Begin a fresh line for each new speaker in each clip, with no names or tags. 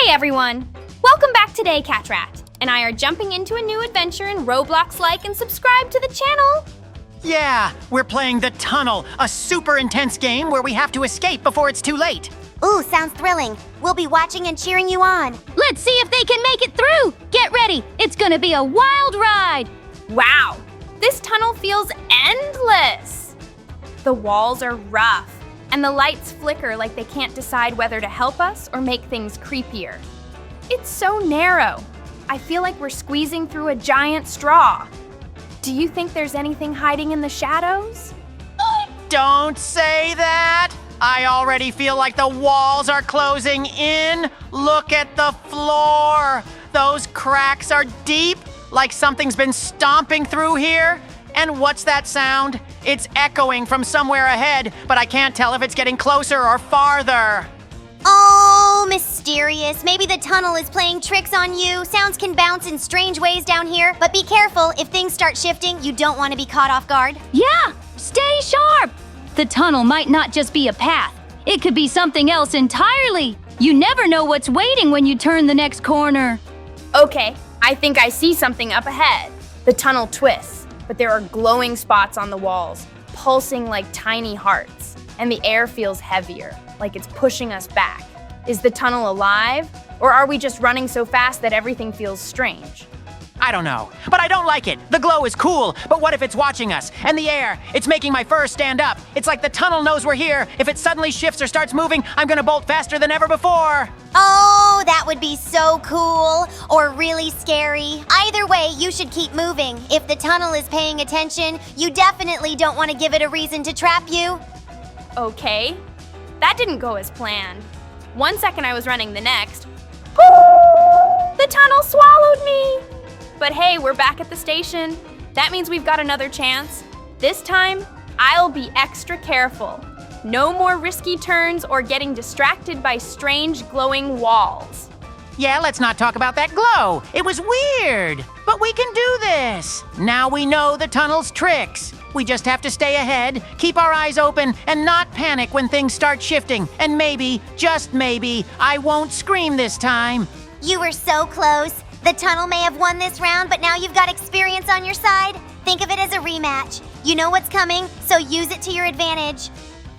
Hey everyone! Welcome back today, Catrat, and I are jumping into a new adventure in Roblox. Like and subscribe to the channel!
Yeah, we're playing The Tunnel, a super intense game where we have to escape before it's too late.
Ooh, sounds thrilling. We'll be watching and cheering you on.
Let's see if they can make it through! Get ready! It's gonna be a wild ride!
Wow! This tunnel feels endless! The walls are rough, and the lights flicker like they can't decide whether to help us or make things creepier. It's so narrow. I feel like we're squeezing through a giant straw. Do you think there's anything hiding in the shadows?
Don't say that! I already feel like the walls are closing in. Look at the floor. Those cracks are deep, like something's been stomping through here. And what's that sound? It's echoing from somewhere ahead, but I can't tell if it's getting closer or farther.
Oh, mysterious. Maybe the tunnel is playing tricks on you. Sounds can bounce in strange ways down here, but be careful. If things start shifting, you don't want to be caught off guard.
Yeah! Stay sharp! The tunnel might not just be a path. It could be something else entirely. You never know what's waiting when you turn the next corner.
Okay, I think I see something up ahead. The tunnel twists, but there are glowing spots on the walls, pulsing like tiny hearts, and the air feels heavier, like it's pushing us back. Is the tunnel alive, or are we just running so fast that everything feels strange?
I don't know, but I don't like it. The glow is cool, but what if it's watching us? And the air, it's making my fur stand up. It's like the tunnel knows we're here. If it suddenly shifts or starts moving, I'm gonna bolt faster than ever before.
Oh, that would be so cool or really scary. Either way, you should keep moving. If the tunnel is paying attention, you definitely don't want to give it a reason to trap you.
Okay, that didn't go as planned. 1 second I was running, the next, the tunnel swallowed me! But hey, we're back at the station. That means we've got another chance. This time, I'll be extra careful. No more risky turns or getting distracted by strange glowing walls.
Yeah, let's not talk about that glow. It was weird, but we can do this. Now we know the tunnel's tricks. We just have to stay ahead, keep our eyes open, and not panic when things start shifting. And maybe, just maybe, I won't scream this time.
You were so close. The tunnel may have won this round, but now you've got experience on your side. Think of it as a rematch. You know what's coming, so use it to your advantage.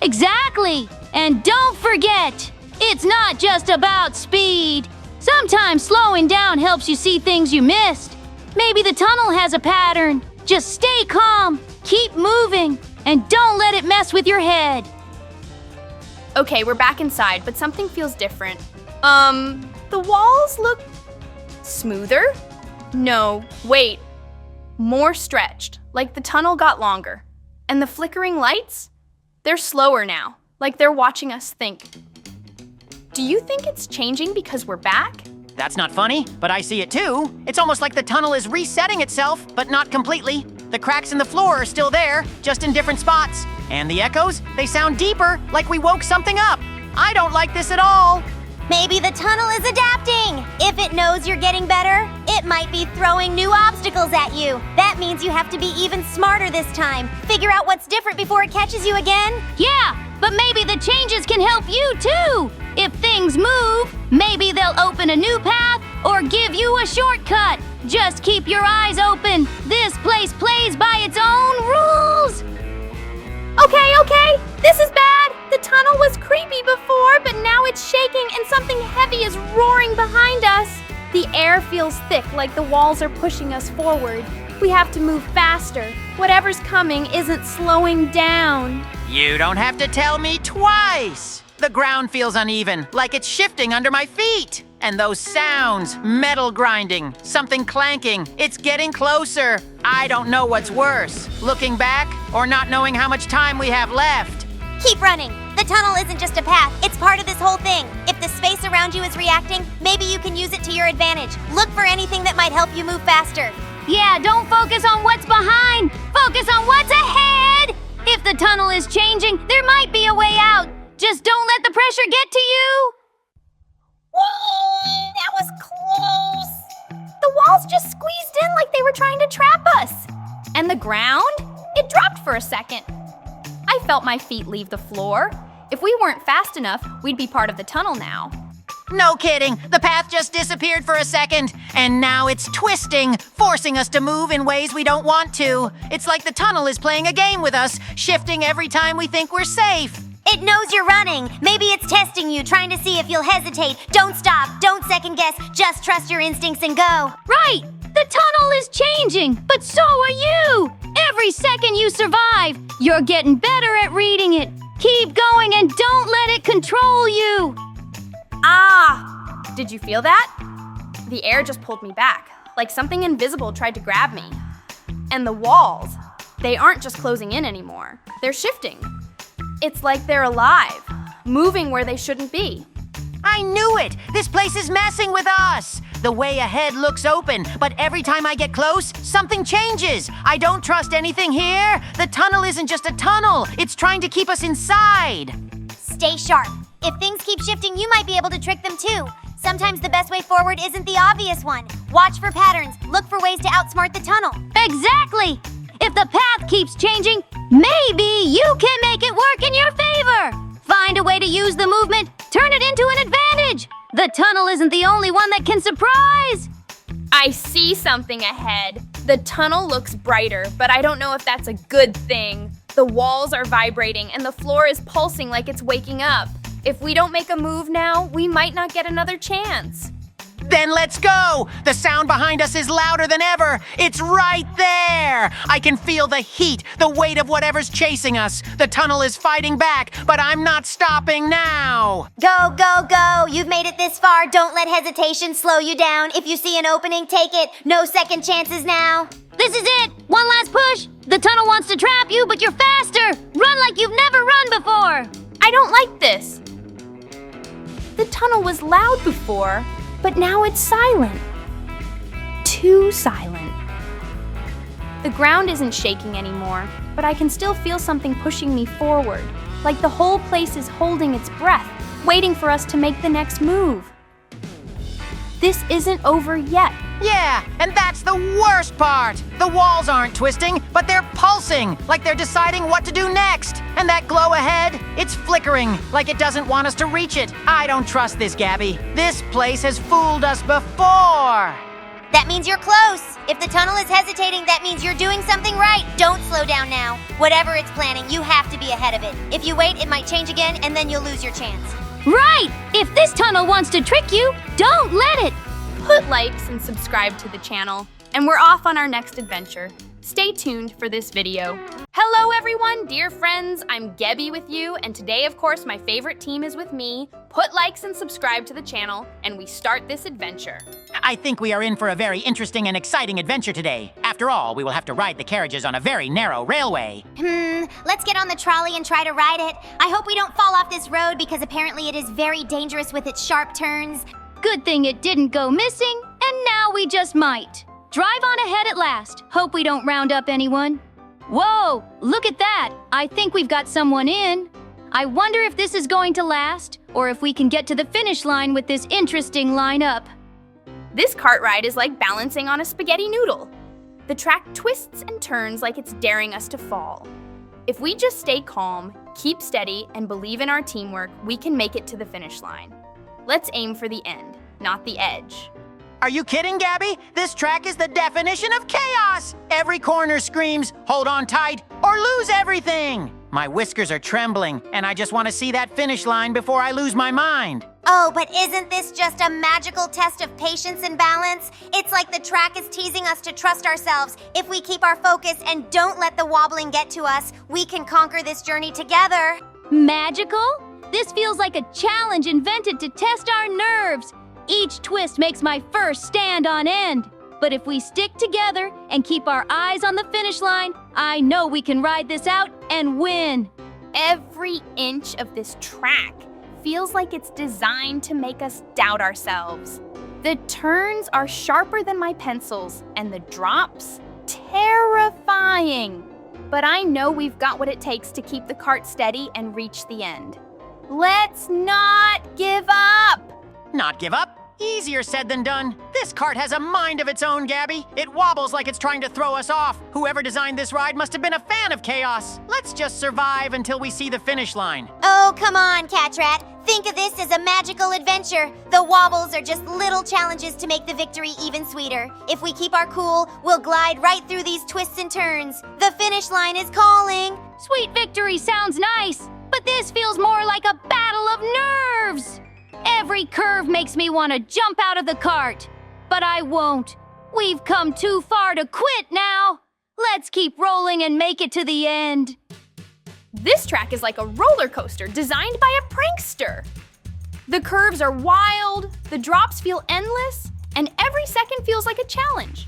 Exactly! And don't forget, it's not just about speed. Sometimes slowing down helps you see things you missed. Maybe the tunnel has a pattern. Just stay calm, keep moving, and don't let it mess with your head.
Okay, we're back inside, but something feels different. The walls look smoother? No, wait. More stretched, like the tunnel got longer. And the flickering lights? They're slower now, like they're watching us think. Do you think it's changing because we're back?
That's not funny, but I see it too. It's almost like the tunnel is resetting itself, but not completely. The cracks in the floor are still there, just in different spots. And the echoes, they sound deeper, like we woke something up. I don't like this at all.
Maybe the tunnel is adapting. If it knows you're getting better, it might be throwing new obstacles at you. That means you have to be even smarter this time. Figure out what's different before it catches you again.
Yeah, but maybe the changes can help you too. If things move, maybe they'll open a new path or give you a shortcut. Just keep your eyes open. This place plays by its own rules.
Okay, this is bad. The tunnel was creepy before, but now it's shaking and something heavy is roaring behind us. The air feels thick, like the walls are pushing us forward. We have to move faster. Whatever's coming isn't slowing down.
You don't have to tell me twice. The ground feels uneven, like it's shifting under my feet. And those sounds, metal grinding, something clanking, it's getting closer. I don't know what's worse, looking back or not knowing how much time we have left.
Keep running. The tunnel isn't just a path, it's part of this whole thing. If the space around you is reacting, maybe you can use it to your advantage. Look for anything that might help you move faster.
Yeah, don't focus on what's behind. Focus on what's ahead. If the tunnel is changing, there might be a way out. Just don't let the pressure get to you.
Whoa, that was close.
The walls just squeezed in like they were trying to trap us. And the ground? It dropped for a second. I felt my feet leave the floor. If we weren't fast enough, we'd be part of the tunnel now.
No kidding. The path just disappeared for a second, and now it's twisting, forcing us to move in ways we don't want to. It's like the tunnel is playing a game with us, shifting every time we think we're safe.
It knows you're running. Maybe it's testing you, trying to see if you'll hesitate. Don't stop. Don't second guess. Just trust your instincts and go.
Right! The tunnel is changing, but so are you! Every second you survive, you're getting better at reading it. Keep going and don't let it control you!
Ah! Did you feel that? The air just pulled me back, like something invisible tried to grab me. And the walls, they aren't just closing in anymore. They're shifting. It's like they're alive, moving where they shouldn't be.
I knew it! This place is messing with us! The way ahead looks open, but every time I get close, something changes. I don't trust anything here. The tunnel isn't just a tunnel. It's trying to keep us inside.
Stay sharp. If things keep shifting, you might be able to trick them too. Sometimes the best way forward isn't the obvious one. Watch for patterns. Look for ways to outsmart the tunnel.
Exactly! If the path keeps changing, maybe you can make it work in your favor! Find a way to use the movement, turn it into an advantage! The tunnel isn't the only one that can surprise!
I see something ahead. The tunnel looks brighter, but I don't know if that's a good thing. The walls are vibrating and the floor is pulsing like it's waking up. If we don't make a move now, we might not get another chance.
Then let's go! The sound behind us is louder than ever. It's right there! I can feel the heat, the weight of whatever's chasing us. The tunnel is fighting back, but I'm not stopping now.
Go, go, go. You've made it this far. Don't let hesitation slow you down. If you see an opening, take it. No second chances now.
This is it! One last push! The tunnel wants to trap you, but you're faster! Run like you've never run before!
I don't like this. The tunnel was loud before, but now it's silent. Too silent. The ground isn't shaking anymore, but I can still feel something pushing me forward, like the whole place is holding its breath, waiting for us to make the next move. This isn't over yet.
Yeah, and that's the worst part. The walls aren't twisting, but they're pulsing, like they're deciding what to do next. And that glow ahead, it's flickering, like it doesn't want us to reach it. I don't trust this, Gabby. This place has fooled us before.
That means you're close. If the tunnel is hesitating, that means you're doing something right. Don't slow down now. Whatever it's planning, you have to be ahead of it. If you wait, it might change again, and then you'll lose your chance.
Right! If this tunnel wants to trick you, don't let it!
Put likes and subscribe to the channel, and we're off on our next adventure. Stay tuned for this video. Hello everyone, dear friends, I'm Gabby with you, and today of course my favorite team is with me. Put likes and subscribe to the channel, and we start this adventure.
I think we are in for a very interesting and exciting adventure today. After all, we will have to ride the carriages on a very narrow railway.
Let's get on the trolley and try to ride it. I hope we don't fall off this road because apparently it is very dangerous with its sharp turns.
Good thing it didn't go missing, and now we just might. Drive on ahead at last. Hope we don't round up anyone. Whoa, look at that. I think we've got someone in. I wonder if this is going to last, or if we can get to the finish line with this interesting lineup.
This cart ride is like balancing on a spaghetti noodle. The track twists and turns like it's daring us to fall. If we just stay calm, keep steady, and believe in our teamwork, we can make it to the finish line. Let's aim for the end, not the edge.
Are you kidding, Gabby? This track is the definition of chaos! Every corner screams, hold on tight, or lose everything! My whiskers are trembling, and I just want to see that finish line before I lose my mind.
Oh, but isn't this just a magical test of patience and balance? It's like the track is teasing us to trust ourselves. If we keep our focus and don't let the wobbling get to us, we can conquer this journey together.
Magical? This feels like a challenge invented to test our nerves. Each twist makes my first stand on end. But if we stick together and keep our eyes on the finish line, I know we can ride this out and win.
Every inch of this track feels like it's designed to make us doubt ourselves. The turns are sharper than my pencils, and the drops, terrifying. But I know we've got what it takes to keep the cart steady and reach the end. Let's not give up!
Not give up? Easier said than done. This cart has a mind of its own, Gabby. It wobbles like it's trying to throw us off. Whoever designed this ride must have been a fan of chaos. Let's just survive until we see the finish line.
Oh, come on, Catrat. Think of this as a magical adventure. The wobbles are just little challenges to make the victory even sweeter. If we keep our cool, we'll glide right through these twists and turns. The finish line is calling.
Sweet victory sounds nice, but this feels more like a battle of nerves. Every curve makes me want to jump out of the cart, but I won't. We've come too far to quit now. Let's keep rolling and make it to the end.
This track is like a roller coaster designed by a prankster. The curves are wild, the drops feel endless, and every second feels like a challenge.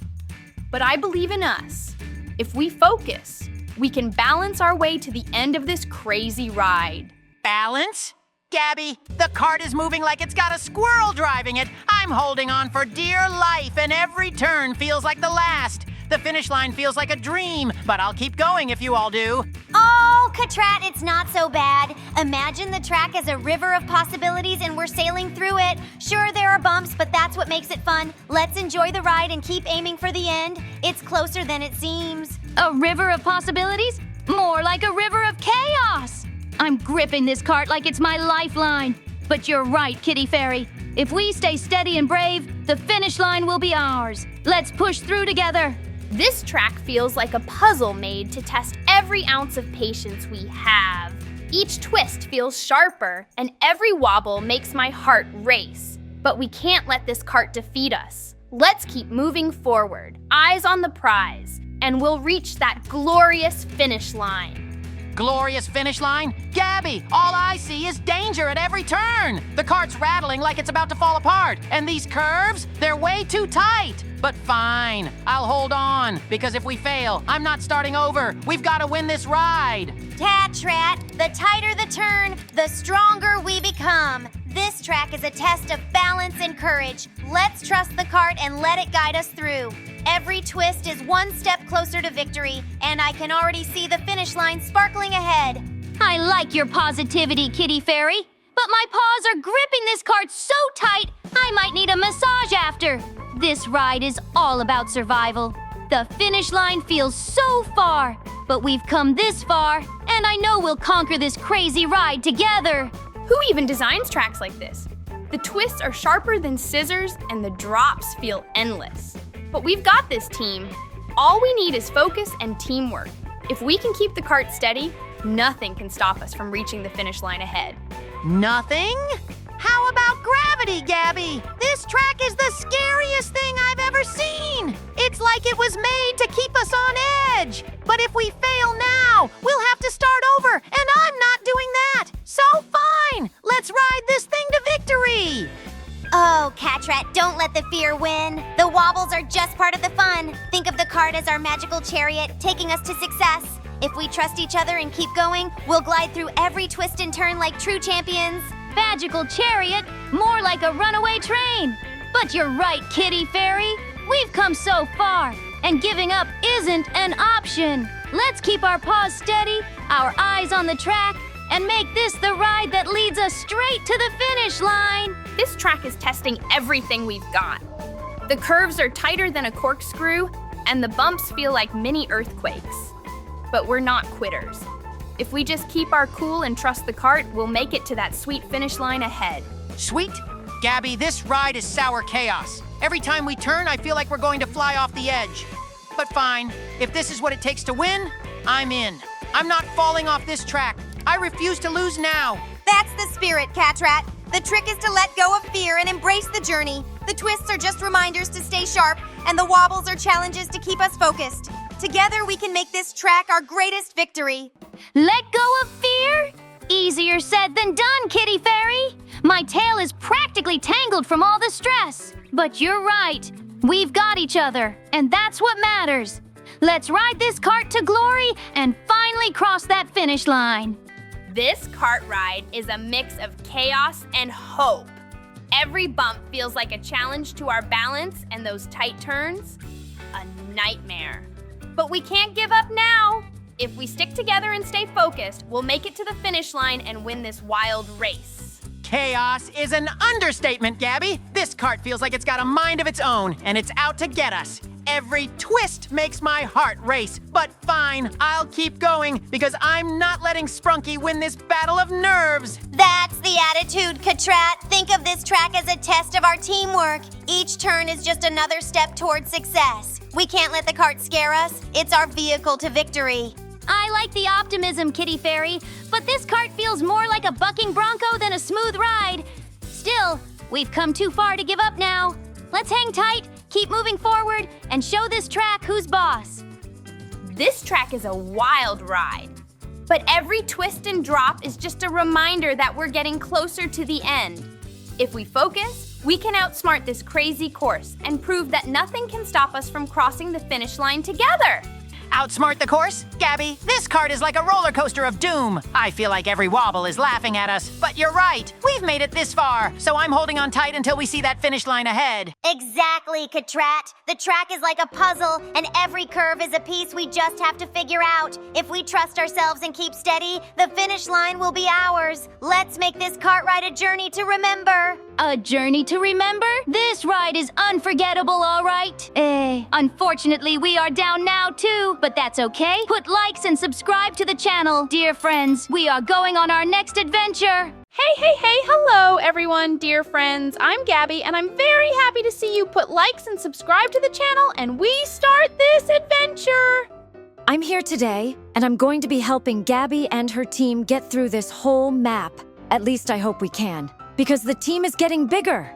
But I believe in us. If we focus, we can balance our way to the end of this crazy ride.
Balance? Gabby, the cart is moving like it's got a squirrel driving it. I'm holding on for dear life, and every turn feels like the last. The finish line feels like a dream, but I'll keep going if you all do.
Oh, Catrat, it's not so bad. Imagine the track as a river of possibilities and we're sailing through it. Sure, there are bumps, but that's what makes it fun. Let's enjoy the ride and keep aiming for the end. It's closer than it seems.
A river of possibilities? More like a river of chaos. I'm gripping this cart like it's my lifeline. But you're right, Kitty Fairy. If we stay steady and brave, the finish line will be ours. Let's push through together.
This track feels like a puzzle made to test every ounce of patience we have. Each twist feels sharper, and every wobble makes my heart race. But we can't let this cart defeat us. Let's keep moving forward, eyes on the prize, and we'll reach that glorious finish line.
Glorious finish line? Gabby, all I see is danger at every turn. The cart's rattling like it's about to fall apart, and these curves, they're way too tight. But fine, I'll hold on, because if we fail, I'm not starting over. We've got to win this ride.
Catrat, the tighter the turn, the stronger we become. This track is a test of balance and courage. Let's trust the cart and let it guide us through. Every twist is one step closer to victory, and I can already see the finish line sparkling ahead.
I like your positivity, Kitty Fairy, but my paws are gripping this cart so tight, I might need a massage after. This ride is all about survival. The finish line feels so far, but we've come this far, and I know we'll conquer this crazy ride together.
Who even designs tracks like this? The twists are sharper than scissors, and the drops feel endless. But we've got this, team. All we need is focus and teamwork. If we can keep the cart steady, nothing can stop us from reaching the finish line ahead.
Nothing? How about gravity, Gabby? This track is the scariest thing I've ever seen. It's like it was made to keep us on edge. But if we fail now, we'll have to start over, and I'm not doing that. So fine, let's ride this thing to victory.
Oh, Catrat, don't let the fear win. The wobbles are just part of the fun. Think of the cart as our magical chariot, taking us to success. If we trust each other and keep going, we'll glide through every twist and turn like true champions.
Magical chariot, more like a runaway train. But you're right, Kitty Fairy. We've come so far, and giving up isn't an option. Let's keep our paws steady, our eyes on the track, and make this the ride that leads us straight to the finish line.
This track is testing everything we've got. The curves are tighter than a corkscrew, and the bumps feel like mini earthquakes. But we're not quitters. If we just keep our cool and trust the cart, we'll make it to that sweet finish line ahead.
Sweet? Gabby, this ride is sour chaos. Every time we turn, I feel like we're going to fly off the edge. But fine, if this is what it takes to win, I'm in. I'm not falling off this track. I refuse to lose now.
That's the spirit, Catrat. The trick is to let go of fear and embrace the journey. The twists are just reminders to stay sharp, and the wobbles are challenges to keep us focused. Together, we can make this track our greatest victory.
Let go of fear? Easier said than done, Kitty Fairy. My tail is practically tangled from all the stress. But you're right. We've got each other, and that's what matters. Let's ride this cart to glory and finally cross that finish line.
This cart ride is a mix of chaos and hope. Every bump feels like a challenge to our balance, and those tight turns, a nightmare. But we can't give up now. If we stick together and stay focused, we'll make it to the finish line and win this wild race.
Chaos is an understatement, Gabby. This cart feels like it's got a mind of its own, and it's out to get us. Every twist makes my heart race. But fine, I'll keep going because I'm not letting Sprunky win this battle of nerves.
That's the attitude, Catrat. Think of this track as a test of our teamwork. Each turn is just another step towards success. We can't let the cart scare us. It's our vehicle to victory.
I like the optimism, Kitty Fairy, but this cart feels more like a bucking bronco than a smooth ride. Still, we've come too far to give up now. Let's hang tight, keep moving forward, and show this track who's boss.
This track is a wild ride. But every twist and drop is just a reminder that we're getting closer to the end. If we focus, we can outsmart this crazy course and prove that nothing can stop us from crossing the finish line together.
Outsmart the course? Gabby, this cart is like a roller coaster of doom. I feel like every wobble is laughing at us. But you're right, we've made it this far, so I'm holding on tight until we see that finish line ahead.
Exactly, Catrat. The track is like a puzzle, and every curve is a piece we just have to figure out. If we trust ourselves and keep steady, the finish line will be ours. Let's make this cart ride a journey to remember.
A journey to remember? This ride is unforgettable, all right? Unfortunately, we are down now too, but that's okay. Put likes and subscribe to the channel. Dear friends, we are going on our next adventure.
Hey, hello everyone, dear friends. I'm Gabby, and I'm very happy to see you put likes and subscribe to the channel, and we start this adventure.
I'm here today, and I'm going to be helping Gabby and her team get through this whole map. At least I hope we can, because the team is getting bigger.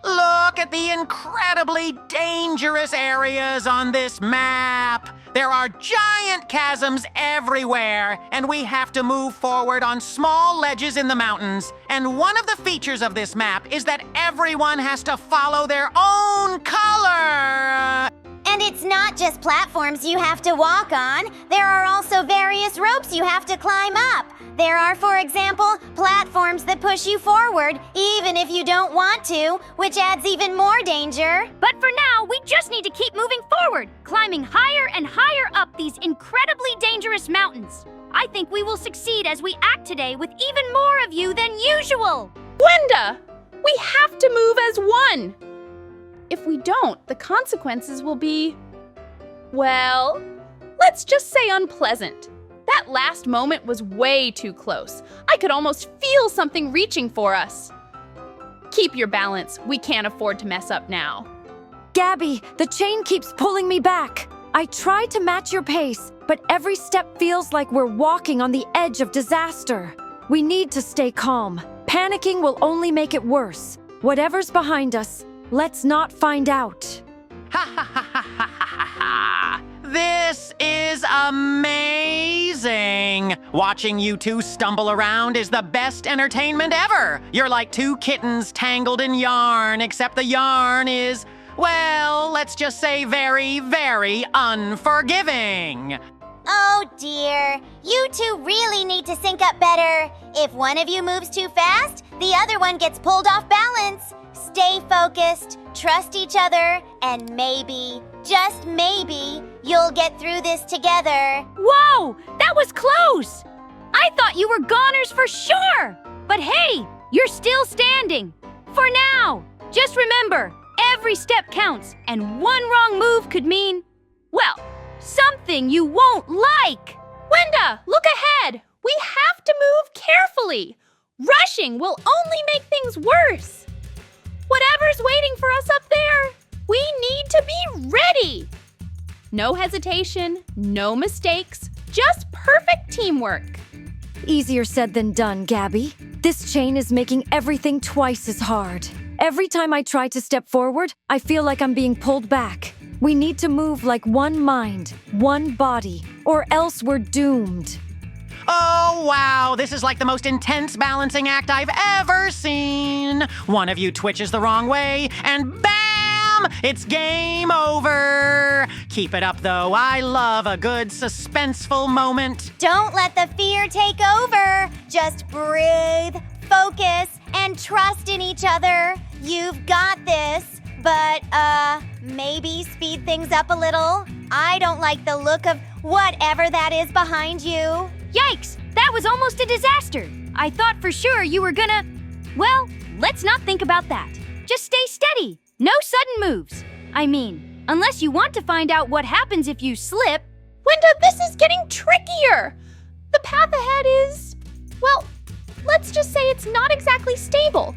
Look at the incredibly dangerous areas on this map. There are giant chasms everywhere, and we have to move forward on small ledges in the mountains. And one of the features of this map is that everyone has to follow their own color.
And it's not just platforms you have to walk on. There are also various ropes you have to climb up. There are, for example, platforms that push you forward, even if you don't want to, which adds even more danger.
But for now, we just need to keep moving forward, climbing higher and higher up these incredibly dangerous mountains. I think we will succeed as we act today with even more of you than usual.
Gwenda, we have to move as one. If we don't, the consequences will be, well, let's just say unpleasant. That last moment was way too close. I could almost feel something reaching for us. Keep your balance. We can't afford to mess up now.
Gabby, the chain keeps pulling me back. I try to match your pace, but every step feels like we're walking on the edge of disaster. We need to stay calm. Panicking will only make it worse. Whatever's behind us, let's not find out.
This is amazing! Watching you two stumble around is the best entertainment ever! You're like two kittens tangled in yarn, except the yarn is, well, let's just say very, very unforgiving.
Oh dear, you two really need to sync up better. If one of you moves too fast, the other one gets pulled off balance. Stay focused, trust each other, and maybe, just maybe, you'll get through this together.
Whoa, that was close! I thought you were goners for sure! But hey, you're still standing. For now, just remember, every step counts, and one wrong move could mean, well, something you won't like.
Gwenda, look ahead. We have to move carefully. Rushing will only make things worse. Whatever's waiting for us up there, we need to be ready. No hesitation, no mistakes, just perfect teamwork.
Easier said than done, Gabby. This chain is making everything twice as hard. Every time I try to step forward, I feel like I'm being pulled back. We need to move like one mind, one body, or else we're doomed.
Oh, wow, this is like the most intense balancing act I've ever seen. One of you twitches the wrong way, and bam! It's game over. Keep it up, though. I love a good suspenseful moment.
Don't let the fear take over. Just breathe, focus, and trust in each other. You've got this, but, maybe speed things up a little. I don't like the look of whatever that is behind you.
Yikes, that was almost a disaster. I thought for sure you were gonna... Well, let's not think about that. Just stay steady. No sudden moves. I mean, Unless you want to find out what happens if you slip.
Wenda, this is getting trickier. The path ahead is, well, let's just say it's not exactly stable.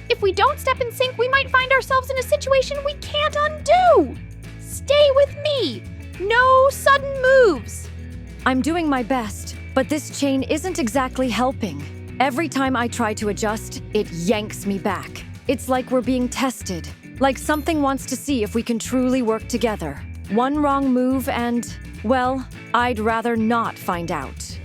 If we don't step in sync, we might find ourselves in a situation we can't undo. Stay with me. No sudden moves.
I'm doing my best, but this chain isn't exactly helping. Every time I try to adjust, it yanks me back. It's like we're being tested, like something wants to see if we can truly work together. One wrong move and, well, I'd rather not find out.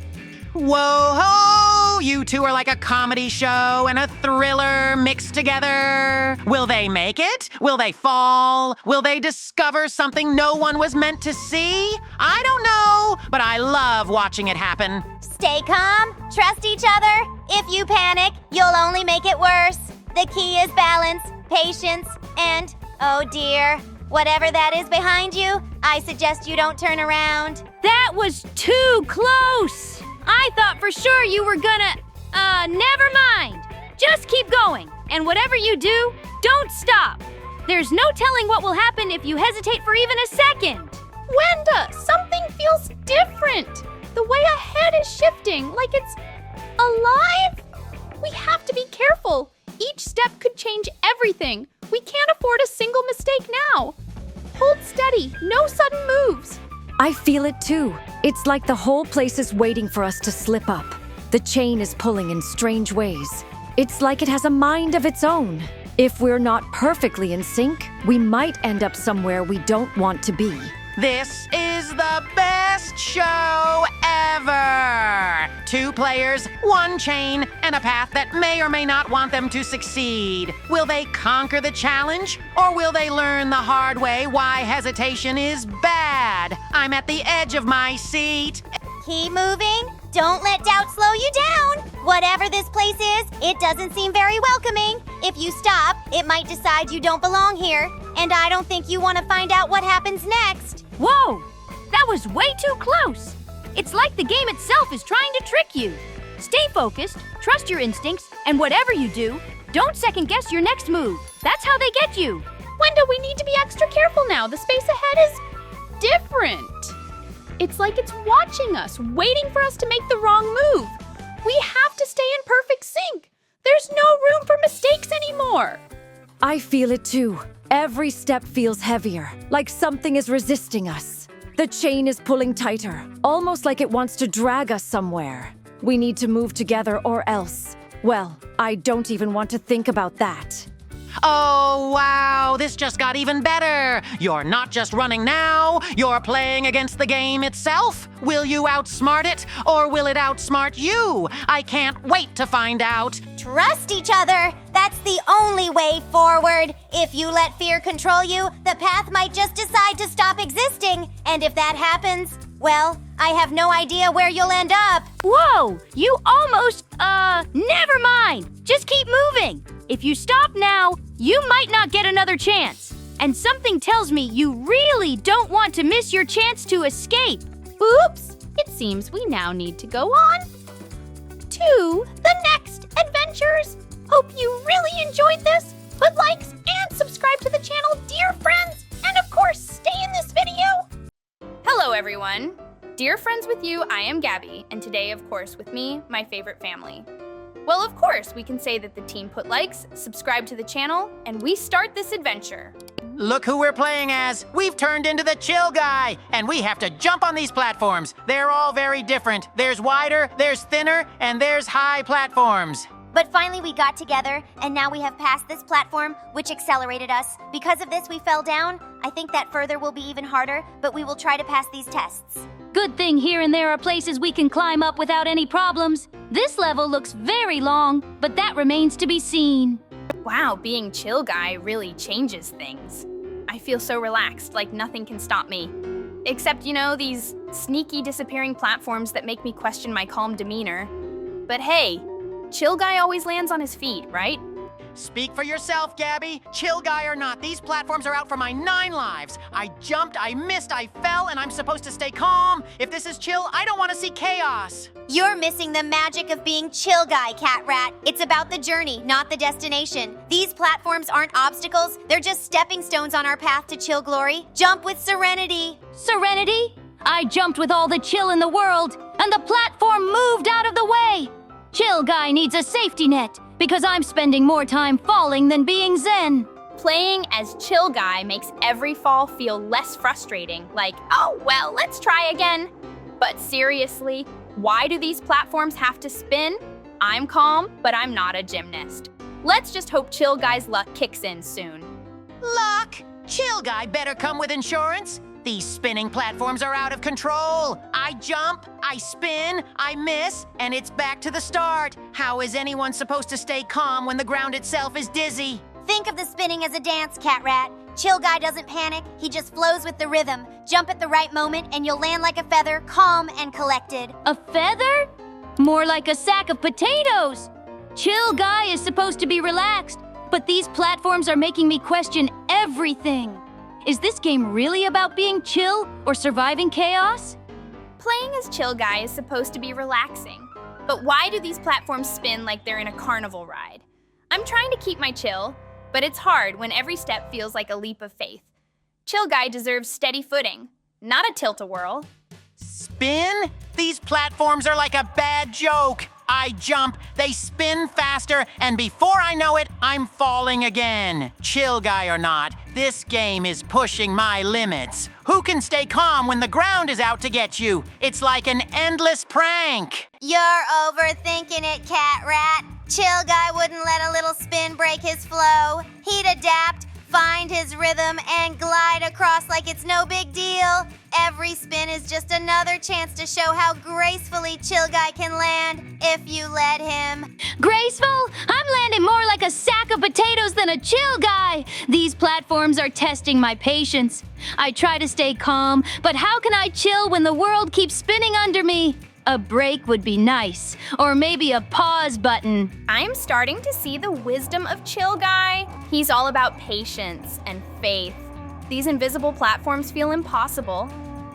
Whoa-ho! You two are like a comedy show and a thriller mixed together. Will they make it? Will they fall? Will they discover something no one was meant to see? I don't know, but I love watching it happen.
Stay calm, trust each other. If you panic, you'll only make it worse. The key is balance, patience, and, oh dear, whatever that is behind you, I suggest you don't turn around.
That was too close! I thought for sure you were gonna, never mind. Just keep going, and whatever you do, don't stop. There's no telling what will happen if you hesitate for even a second.
Wenda, something feels different. The way ahead is shifting, like it's alive. We have to be careful. Each step could change everything. We can't afford a single mistake now. Hold steady, no sudden moves.
I feel it too. It's like the whole place is waiting for us to slip up. The chain is pulling in strange ways. It's like it has a mind of its own. If we're not perfectly in sync, we might end up somewhere we don't want to be.
This is the best show ever! 2 players, 1 chain, and a path that may or may not want them to succeed. Will they conquer the challenge, or will they learn the hard way why hesitation is bad? I'm at the edge of my seat.
Keep moving. Don't let doubt slow you down. Whatever this place is, it doesn't seem very welcoming. If you stop, it might decide you don't belong here. And I don't think you want to find out what happens next.
Whoa! That was way too close! It's like the game itself is trying to trick you. Stay focused, trust your instincts, and whatever you do, don't second-guess your next move. That's how they get you.
Wenda, we need to be extra careful now. The space ahead is different. It's like it's watching us, waiting for us to make the wrong move. We have to stay in perfect sync. There's no room for mistakes anymore.
I feel it too. Every step feels heavier, like something is resisting us. The chain is pulling tighter, almost like it wants to drag us somewhere. We need to move together or else. Well, I don't even want to think about that.
Oh, wow, this just got even better. You're not just running now, you're playing against the game itself. Will you outsmart it, or will it outsmart you? I can't wait to find out.
Trust each other. That's the only way forward. If you let fear control you, the path might just decide to stop existing. And if that happens, well, I have no idea where you'll end up.
Whoa! You almost, never mind! Just keep moving! If you stop now, you might not get another chance. And something tells me you really don't want to miss your chance to escape.
Oops! It seems we now need to go on to the next adventures. Hope you really enjoyed this. Put likes and subscribe to the channel, dear friends. And of course, stay in this video. Hello, everyone. Dear friends with you, I am Gabby. And today, of course, with me, my favorite family. Well, of course, we can say that the team put likes, subscribe to the channel, and we start this adventure.
Look who we're playing as. We've turned into the chill guy, and we have to jump on these platforms. They're all very different. There's wider, there's thinner, and there's high platforms.
But finally we got together, and now we have passed this platform, which accelerated us. Because of this, we fell down. I think that further will be even harder, but we will try to pass these tests.
Good thing here and there are places we can climb up without any problems. This level looks very long, but that remains to be seen.
Wow, being chill guy really changes things. I feel so relaxed, like nothing can stop me. Except, these sneaky disappearing platforms that make me question my calm demeanor. But hey, chill guy always lands on his feet, right?
Speak for yourself, Gabby. Chill guy or not, these platforms are out for my 9 lives. I jumped, I missed, I fell, and I'm supposed to stay calm. If this is chill, I don't want to see chaos.
You're missing the magic of being chill guy, Catrat. It's about the journey, not the destination. These platforms aren't obstacles, they're just stepping stones on our path to chill glory. Jump with serenity.
Serenity? I jumped with all the chill in the world, and the platform moved out of the way. Chill guy needs a safety net, because I'm spending more time falling than being zen.
Playing as chill guy makes every fall feel less frustrating, like, oh, well, let's try again. But seriously, why do these platforms have to spin? I'm calm, but I'm not a gymnast. Let's just hope chill guy's luck kicks in soon.
Luck? Chill guy better come with insurance. These spinning platforms are out of control. I jump, I spin, I miss, and it's back to the start. How is anyone supposed to stay calm when the ground itself is dizzy?
Think of the spinning as a dance, Catrat. Chill guy doesn't panic, he just flows with the rhythm. Jump at the right moment and you'll land like a feather, calm and collected.
A feather? More like a sack of potatoes. Chill guy is supposed to be relaxed, but these platforms are making me question everything. Is this game really about being chill or surviving chaos?
Playing as chill guy is supposed to be relaxing. But why do these platforms spin like they're in a carnival ride? I'm trying to keep my chill, but it's hard when every step feels like a leap of faith. Chill guy deserves steady footing, not a tilt-a-whirl.
Spin? These platforms are like a bad joke. I jump, they spin faster, and before I know it, I'm falling again. Chill guy or not, this game is pushing my limits. Who can stay calm when the ground is out to get you? It's like an endless prank.
You're overthinking it, Catrat. Chill guy wouldn't let a little spin break his flow. He'd adapt, find his rhythm, and glide across like it's no big deal. Every spin is just another chance to show how gracefully Chill Guy can land if you let him.
Graceful? I'm landing more like a sack of potatoes than a chill guy. These platforms are testing my patience. I try to stay calm, but how can I chill when the world keeps spinning under me? A break would be nice, or maybe a pause button.
I'm starting to see the wisdom of Chill Guy. He's all about patience and faith. These invisible platforms feel impossible,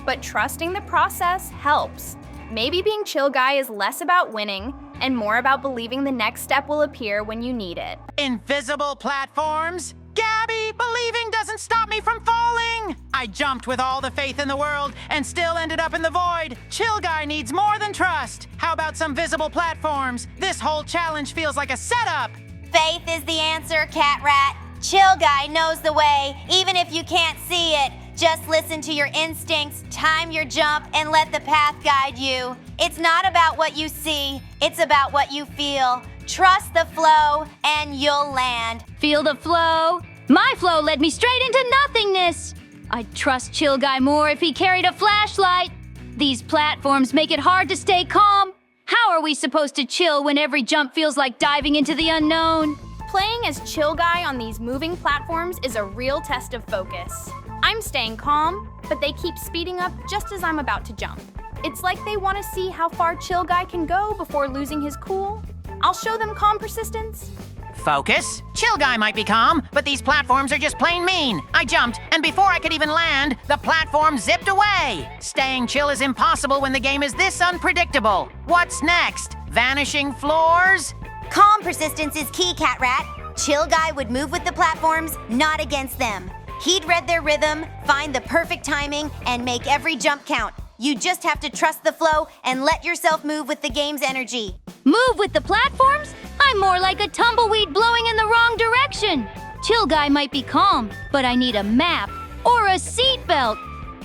but trusting the process helps. Maybe being Chill Guy is less about winning and more about believing the next step will appear when you need it.
Invisible platforms? Gabby, believing doesn't stop me from falling! I jumped with all the faith in the world and still ended up in the void. Chill Guy needs more than trust. How about some visible platforms? This whole challenge feels like a setup.
Faith is the answer, Catrat. Chill Guy knows the way, even if you can't see it. Just listen to your instincts, time your jump, and let the path guide you. It's not about what you see, it's about what you feel. Trust the flow, and you'll land.
Feel the flow? My flow led me straight into nothingness. I'd trust Chill Guy more if he carried a flashlight. These platforms make it hard to stay calm. How are we supposed to chill when every jump feels like diving into the unknown?
Playing as Chill Guy on these moving platforms is a real test of focus. I'm staying calm, but they keep speeding up just as I'm about to jump. It's like they want to see how far Chill Guy can go before losing his cool. I'll show them calm persistence.
Focus. Chill Guy might be calm, but these platforms are just plain mean. I jumped, and before I could even land, the platform zipped away. Staying chill is impossible when the game is this unpredictable. What's next? Vanishing floors?
Calm persistence is key, Catrat. Chill Guy would move with the platforms, not against them. He'd read their rhythm, find the perfect timing, and make every jump count. You just have to trust the flow and let yourself move with the game's energy.
Move with the platforms? I'm more like a tumbleweed blowing in the wrong direction. Chill Guy might be calm, but I need a map or a seatbelt.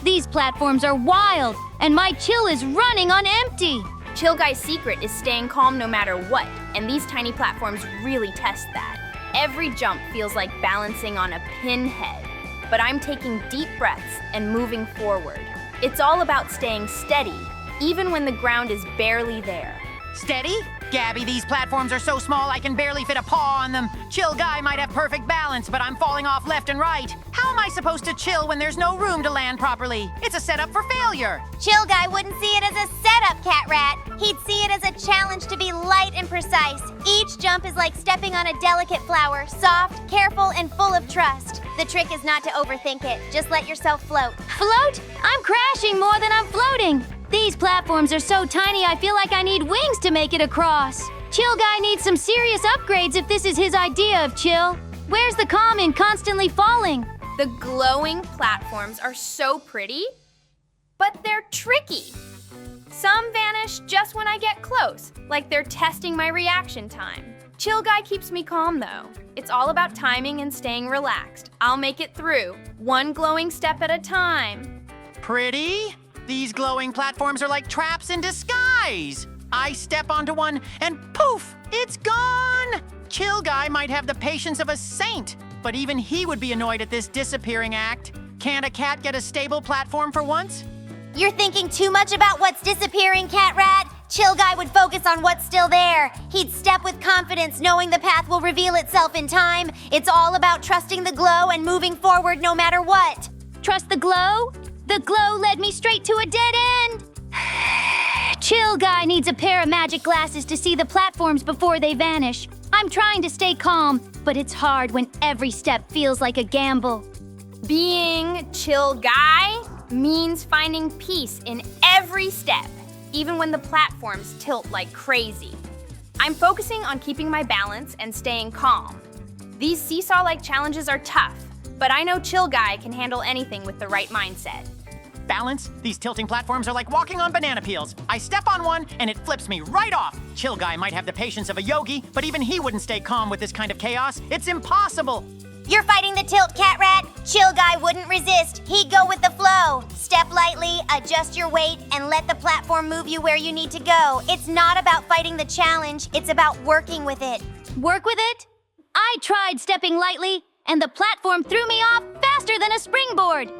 These platforms are wild, and my chill is running on empty.
Chill Guy's secret is staying calm no matter what, and these tiny platforms really test that. Every jump feels like balancing on a pinhead, but I'm taking deep breaths and moving forward. It's all about staying steady, even when the ground is barely there.
Steady? Gabby, these platforms are so small I can barely fit a paw on them. Chill Guy might have perfect balance, but I'm falling off left and right. How am I supposed to chill when there's no room to land properly? It's a setup for failure.
Chill Guy wouldn't see it as a setup, Catrat. He'd see it as a challenge to be light and precise. Each jump is like stepping on a delicate flower, soft, careful, and full of trust. The trick is not to overthink it. Just let yourself float.
Float? I'm crashing more than I'm floating. These platforms are so tiny I feel like I need wings to make it across. Chill Guy needs some serious upgrades if this is his idea of chill. Where's the calm in constantly falling?
The glowing platforms are so pretty, but they're tricky. Some vanish just when I get close, like they're testing my reaction time. Chill Guy keeps me calm though. It's all about timing and staying relaxed. I'll make it through, one glowing step at a time.
Pretty? These glowing platforms are like traps in disguise. I step onto one and poof, it's gone. Chill Guy might have the patience of a saint, but even he would be annoyed at this disappearing act. Can't a cat get a stable platform for once?
You're thinking too much about what's disappearing, Catrat. Chill Guy would focus on what's still there. He'd step with confidence, knowing the path will reveal itself in time. It's all about trusting the glow and moving forward no matter what.
Trust the glow? The glow led me straight to a dead end. Chill Guy needs a pair of magic glasses to see the platforms before they vanish. I'm trying to stay calm, but it's hard when every step feels like a gamble.
Being Chill Guy means finding peace in every step, even when the platforms tilt like crazy. I'm focusing on keeping my balance and staying calm. These seesaw-like challenges are tough, but I know Chill Guy can handle anything with the right mindset.
Balance? These tilting platforms are like walking on banana peels. I step on one and it flips me right off. Chill Guy might have the patience of a yogi, but even he wouldn't stay calm with this kind of chaos. It's impossible.
You're fighting the tilt, Catrat. Chill Guy wouldn't resist. He'd go with the flow. Step lightly, adjust your weight, and let the platform move you where you need to go. It's not about fighting the challenge, it's about working with it.
Work with it? I tried stepping lightly, and the platform threw me off faster than a springboard.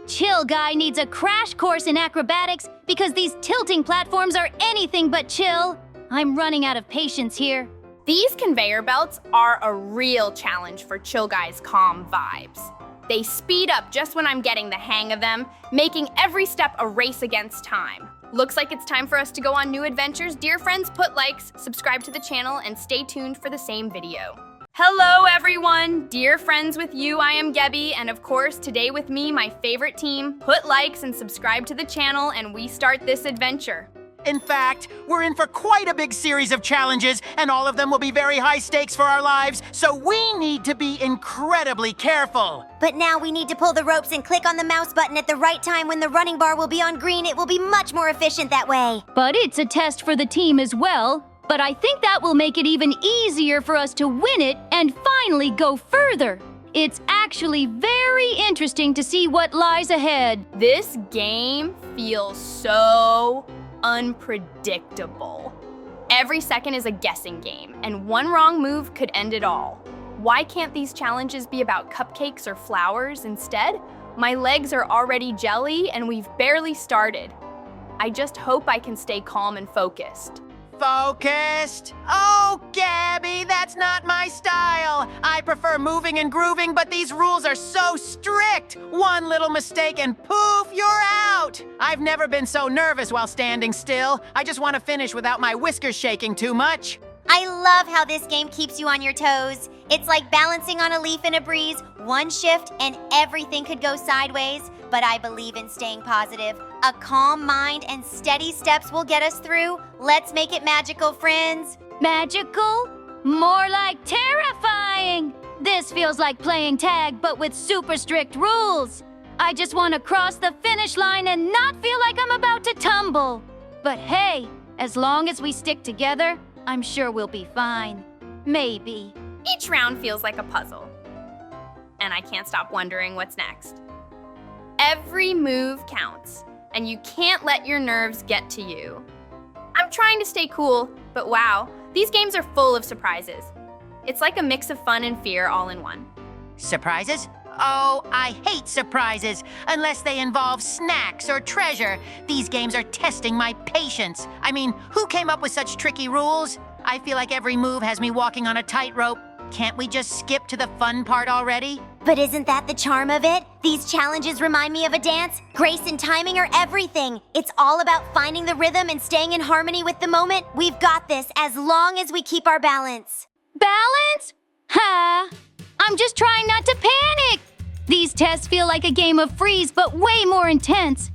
Chill Guy needs a crash course in acrobatics because these tilting platforms are anything but chill. I'm running out of patience here.
These conveyor belts are a real challenge for Chill Guy's calm vibes. They speed up just when I'm getting the hang of them, making every step a race against time. Looks like it's time for us to go on new adventures. Dear friends, put likes, subscribe to the channel, and stay tuned for the same video. Hello everyone! Dear friends, with you I am Gabby, and of course today with me my favorite team. Put likes and subscribe to the channel and we start this adventure.
In fact, we're in for quite a big series of challenges, and all of them will be very high stakes for our lives, so we need to be incredibly careful.
But now we need to pull the ropes and click on the mouse button at the right time when the running bar will be on green. It will be much more efficient that way.
But it's a test for the team as well. But I think that will make it even easier for us to win it and finally go further. It's actually very interesting to see what lies ahead.
This game feels so unpredictable. Every second is a guessing game, and one wrong move could end it all. Why can't these challenges be about cupcakes or flowers instead? My legs are already jelly, and we've barely started. I just hope I can stay calm and focused.
Focused? Oh, Gabby, that's not my style. I prefer moving and grooving, but these rules are so strict. One little mistake and poof, you're out. I've never been so nervous while standing still. I just want to finish without my whiskers shaking too much.
I love how this game keeps you on your toes. It's like balancing on a leaf in a breeze. One shift and everything could go sideways, but I believe in staying positive. A calm mind and steady steps will get us through. Let's make it magical, friends.
Magical? More like terrifying. This feels like playing tag, but with super strict rules. I just want to cross the finish line and not feel like I'm about to tumble. But hey, as long as we stick together, I'm sure we'll be fine. Maybe.
Each round feels like a puzzle, and I can't stop wondering what's next. Every move counts, and you can't let your nerves get to you. I'm trying to stay cool, but wow, these games are full of surprises. It's like a mix of fun and fear all in one.
Surprises? Oh, I hate surprises, unless they involve snacks or treasure. These games are testing my patience. I mean, who came up with such tricky rules? I feel like every move has me walking on a tightrope. Can't we just skip to the fun part already?
But isn't that the charm of it? These challenges remind me of a dance. Grace and timing are everything. It's all about finding the rhythm and staying in harmony with the moment. We've got this as long as we keep our balance.
Balance? Ha! I'm just trying not to panic! These tests feel like a game of freeze, but way more intense.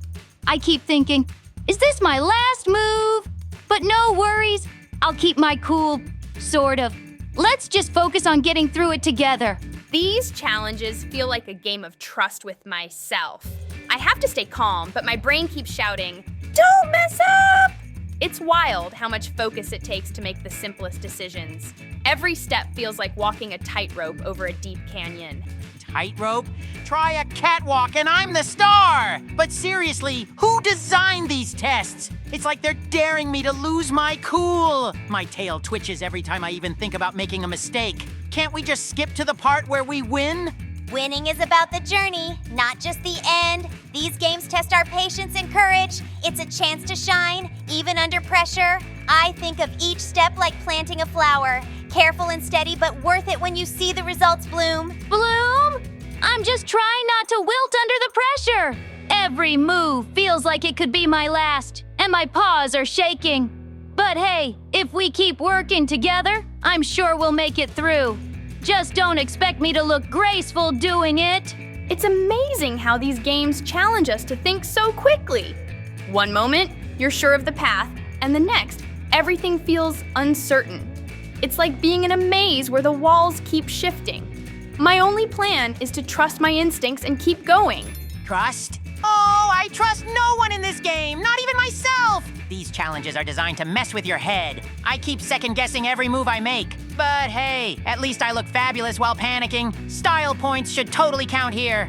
I keep thinking, is this my last move? But no worries, I'll keep my cool, sort of. Let's just focus on getting through it together.
These challenges feel like a game of trust with myself. I have to stay calm, but my brain keeps shouting, "Don't mess up!" It's wild how much focus it takes to make the simplest decisions. Every step feels like walking a tightrope over a deep canyon.
Tightrope? Try a catwalk and I'm the star! But seriously, who designed these tests? It's like they're daring me to lose my cool. My tail twitches every time I even think about making a mistake. Can't we just skip to the part where we win?
Winning is about the journey, not just the end. These games test our patience and courage. It's a chance to shine, even under pressure. I think of each step like planting a flower. Careful and steady, but worth it when you see the results bloom.
Bloom? I'm just trying not to wilt under the pressure. Every move feels like it could be my last, and my paws are shaking. But hey, if we keep working together, I'm sure we'll make it through. Just don't expect me to look graceful doing it.
It's amazing how these games challenge us to think so quickly. One moment, you're sure of the path, and the next, everything feels uncertain. It's like being in a maze where the walls keep shifting. My only plan is to trust my instincts and keep going.
Trust? Oh, I trust no one in this game, not even myself! These challenges are designed to mess with your head. I keep second-guessing every move I make. But hey, at least I look fabulous while panicking. Style points should totally count here.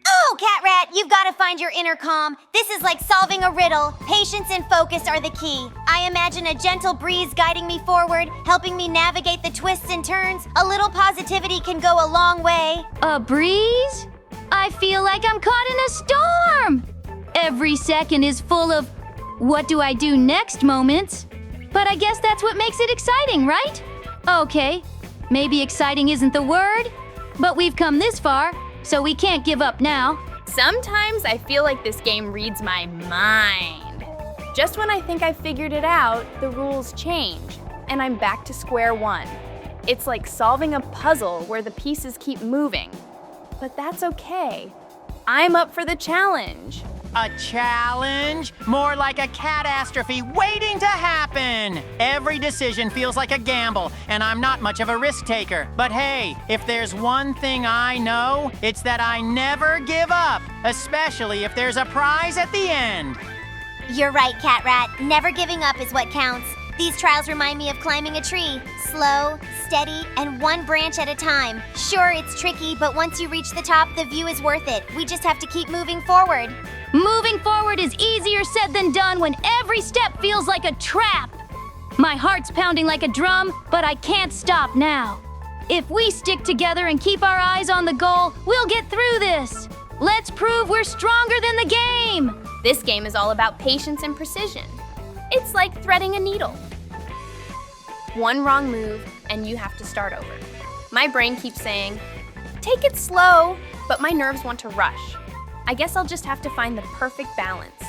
Oh, Catrat, you've got to find your inner calm. This is like solving a riddle. Patience and focus are the key. I imagine a gentle breeze guiding me forward, helping me navigate the twists and turns. A little positivity can go a long way.
A breeze? I feel like I'm caught in a storm. Every second is full of what do I do next moments. But I guess that's what makes it exciting, right? Okay, maybe exciting isn't the word, but we've come this far, so we can't give up now.
Sometimes I feel like this game reads my mind. Just when I think I figured it out, the rules change, and I'm back to square one. It's like solving a puzzle where the pieces keep moving. But that's okay. I'm up for the challenge.
A challenge? More like a catastrophe waiting to happen! Every decision feels like a gamble, and I'm not much of a risk taker. But hey, if there's one thing I know, it's that I never give up, especially if there's a prize at the end.
You're right, Catrat. Never giving up is what counts. These trials remind me of climbing a tree. Slow, steady, and one branch at a time. Sure, it's tricky, but once you reach the top, the view is worth it. We just have to keep moving forward.
Moving forward is easier said than done when every step feels like a trap. My heart's pounding like a drum, but I can't stop now. If we stick together and keep our eyes on the goal, we'll get through this. Let's prove we're stronger than the game.
This game is all about patience and precision. It's like threading a needle. One wrong move, and you have to start over. My brain keeps saying, take it slow, but my nerves want to rush. I guess I'll just have to find the perfect balance.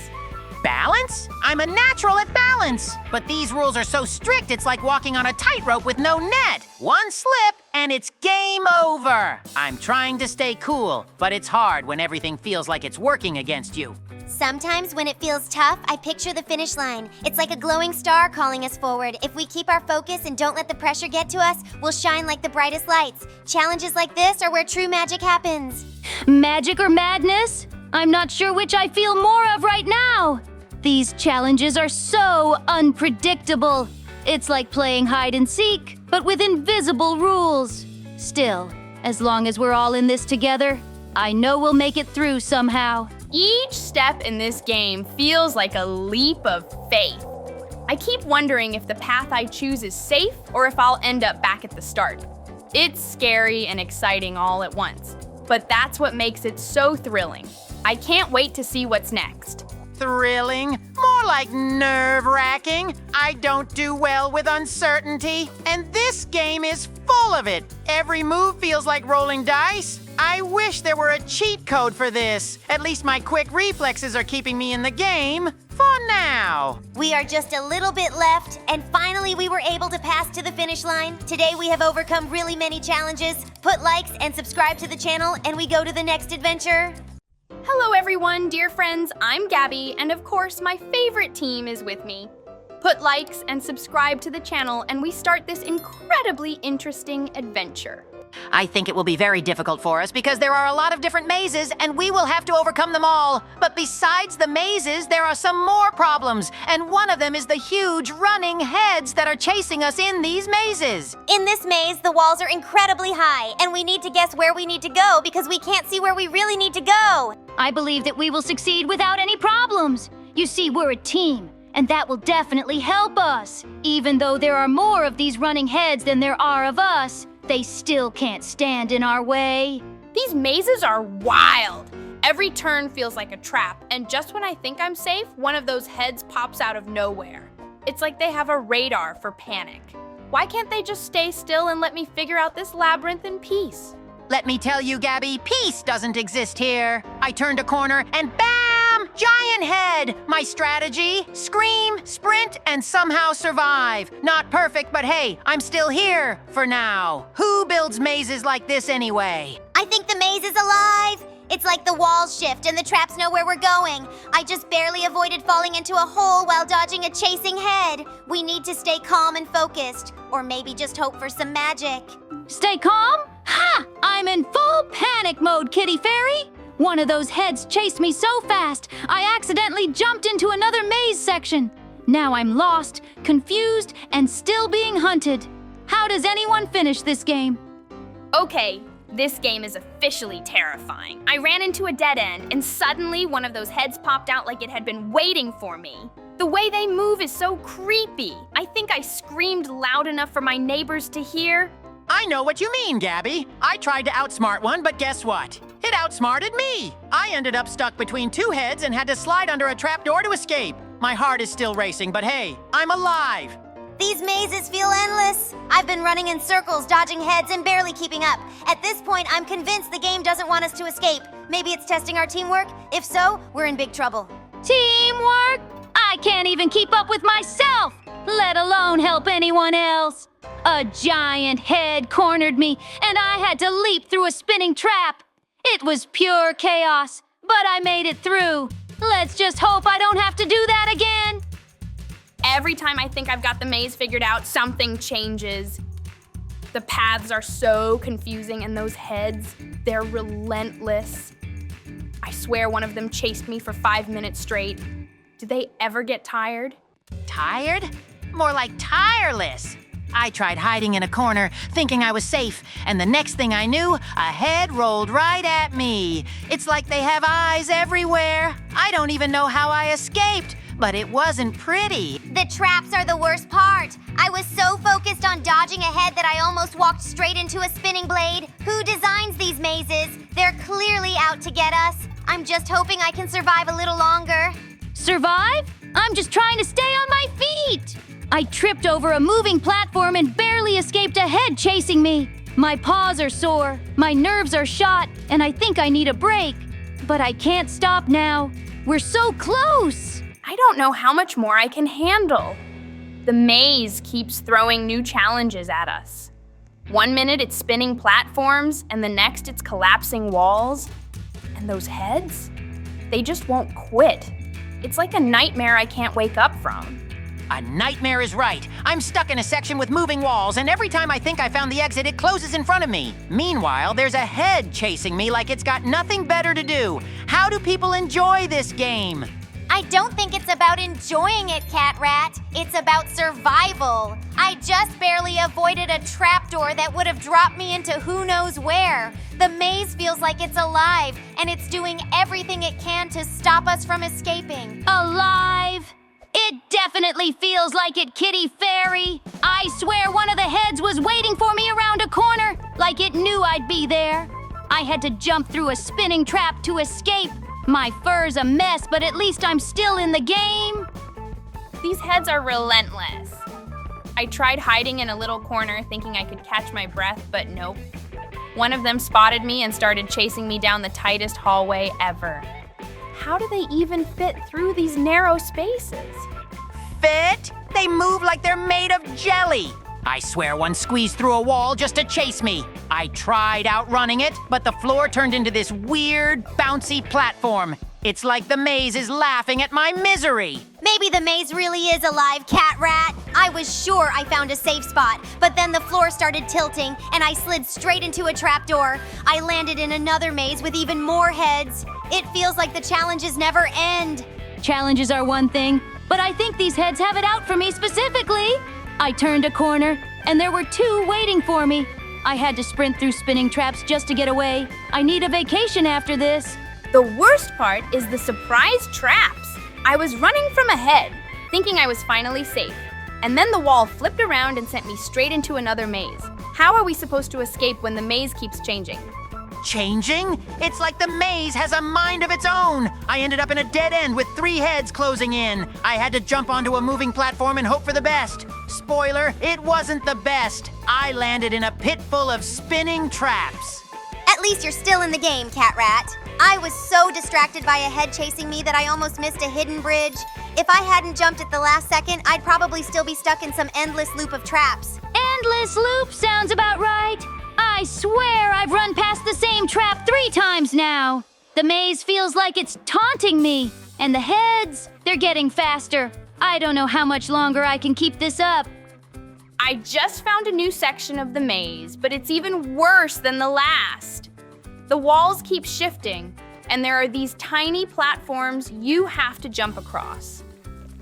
Balance? I'm a natural at balance! But these rules are so strict, it's like walking on a tightrope with no net. One slip, and it's game over. I'm trying to stay cool, but it's hard when everything feels like it's working against you.
Sometimes when it feels tough, I picture the finish line. It's like a glowing star calling us forward. If we keep our focus and don't let the pressure get to us, we'll shine like the brightest lights. Challenges like this are where true magic happens.
Magic or madness? I'm not sure which I feel more of right now. These challenges are so unpredictable. It's like playing hide and seek, but with invisible rules. Still, as long as we're all in this together, I know we'll make it through somehow.
Each step in this game feels like a leap of faith. I keep wondering if the path I choose is safe or if I'll end up back at the start. It's scary and exciting all at once, but that's what makes it so thrilling. I can't wait to see what's next.
Thrilling? More More like nerve-wracking. I don't do well with uncertainty, and this game is full of it. Every move feels like rolling dice. I wish there were a cheat code for this. At least my quick reflexes are keeping me in the game for now.
We are just a little bit left, and finally we were able to pass to the finish line. Today we have overcome really many challenges. Put likes and subscribe to the channel, and we go to the next adventure.
Hello everyone, dear friends, I'm Gabby, and of course my favorite team is with me. Put likes and subscribe to the channel, and we start this incredibly interesting adventure.
I think it will be very difficult for us because there are a lot of different mazes and we will have to overcome them all. But besides the mazes, there are some more problems, and one of them is the huge running heads that are chasing us in these mazes.
In this maze, the walls are incredibly high, and we need to guess where we need to go because we can't see where we really need to go.
I believe that we will succeed without any problems. You see, we're a team, and that will definitely help us. Even though there are more of these running heads than there are of us, they still can't stand in our way.
These mazes are wild. Every turn feels like a trap, and just when I think I'm safe, one of those heads pops out of nowhere. It's like they have a radar for panic. Why can't they just stay still and let me figure out this labyrinth in peace?
Let me tell you, Gabby, peace doesn't exist here. I turned a corner and bam! Giant head! My strategy? Scream, sprint, and somehow survive. Not perfect, but hey, I'm still here for now. Who builds mazes like this anyway?
I think the maze is alive. It's like the walls shift and the traps know where we're going. I just barely avoided falling into a hole while dodging a chasing head. We need to stay calm and focused, or maybe just hope for some magic.
Stay calm? Ha! I'm in full panic mode, Kitty Fairy! One of those heads chased me so fast, I accidentally jumped into another maze section. Now I'm lost, confused, and still being hunted. How does anyone finish this game?
Okay, this game is officially terrifying. I ran into a dead end, and suddenly one of those heads popped out like it had been waiting for me. The way they move is so creepy. I think I screamed loud enough for my neighbors to hear.
I know what you mean, Gabby. I tried to outsmart one, but guess what? It outsmarted me. I ended up stuck between two heads and had to slide under a trapdoor to escape. My heart is still racing, but hey, I'm alive.
These mazes feel endless. I've been running in circles, dodging heads, and barely keeping up. At this point, I'm convinced the game doesn't want us to escape. Maybe it's testing our teamwork? If so, we're in big trouble.
Teamwork? I can't even keep up with myself, let alone help anyone else. A giant head cornered me, and I had to leap through a spinning trap. It was pure chaos, but I made it through. Let's just hope I don't have to do that again.
Every time I think I've got the maze figured out, something changes. The paths are so confusing, and those heads, they're relentless. I swear one of them chased me for 5 minutes straight. Do they ever get tired?
Tired? More like tireless. I tried hiding in a corner, thinking I was safe, and the next thing I knew, a head rolled right at me. It's like they have eyes everywhere. I don't even know how I escaped, but it wasn't pretty.
The traps are the worst part. I was so focused on dodging a head that I almost walked straight into a spinning blade. Who designs these mazes? They're clearly out to get us. I'm just hoping I can survive a little longer.
Survive? I'm just trying to stay on my feet. I tripped over a moving platform and barely escaped a head chasing me. My paws are sore, my nerves are shot, and I think I need a break. But I can't stop now. We're so close.
I don't know how much more I can handle. The maze keeps throwing new challenges at us. 1 minute it's spinning platforms, and the next it's collapsing walls. And those heads? They just won't quit. It's like a nightmare I can't wake up from.
A nightmare is right. I'm stuck in a section with moving walls, and every time I think I found the exit, it closes in front of me. Meanwhile, there's a head chasing me like it's got nothing better to do. How do people enjoy this game?
I don't think it's about enjoying it, Catrat. It's about survival. I just barely avoided a trapdoor that would have dropped me into who knows where. The maze feels like it's alive, and it's doing everything it can to stop us from escaping.
Alive? It definitely feels like it, Kitty Fairy. I swear one of the heads was waiting for me around a corner, like it knew I'd be there. I had to jump through a spinning trap to escape. My fur's a mess, but at least I'm still in the game.
These heads are relentless. I tried hiding in a little corner thinking I could catch my breath, but nope. One of them spotted me and started chasing me down the tightest hallway ever. How do they even fit through these narrow spaces?
Fit? They move like they're made of jelly. I swear one squeezed through a wall just to chase me. I tried outrunning it, but the floor turned into this weird, bouncy platform. It's like the maze is laughing at my misery.
Maybe the maze really is alive, Catrat. I was sure I found a safe spot, but then the floor started tilting and I slid straight into a trapdoor. I landed in another maze with even more heads. It feels like the challenges never end.
Challenges are one thing, but I think these heads have it out for me specifically. I turned a corner, and there were two waiting for me. I had to sprint through spinning traps just to get away. I need a vacation after this.
The worst part is the surprise traps. I was running from ahead, thinking I was finally safe. And then the wall flipped around and sent me straight into another maze. How are we supposed to escape when the maze keeps changing?
Changing? It's like the maze has a mind of its own. I ended up in a dead end with 3 heads closing in. I had to jump onto a moving platform and hope for the best. Spoiler, it wasn't the best. I landed in a pit full of spinning traps.
At least you're still in the game, Catrat. I was so distracted by a head chasing me that I almost missed a hidden bridge. If I hadn't jumped at the last second, I'd probably still be stuck in some endless loop of traps.
Endless loop sounds about right. I swear I've run past the same trap 3 times now. The maze feels like it's taunting me. And the heads, they're getting faster. I don't know how much longer I can keep this up.
I just found a new section of the maze, but it's even worse than the last. The walls keep shifting, and there are these tiny platforms you have to jump across,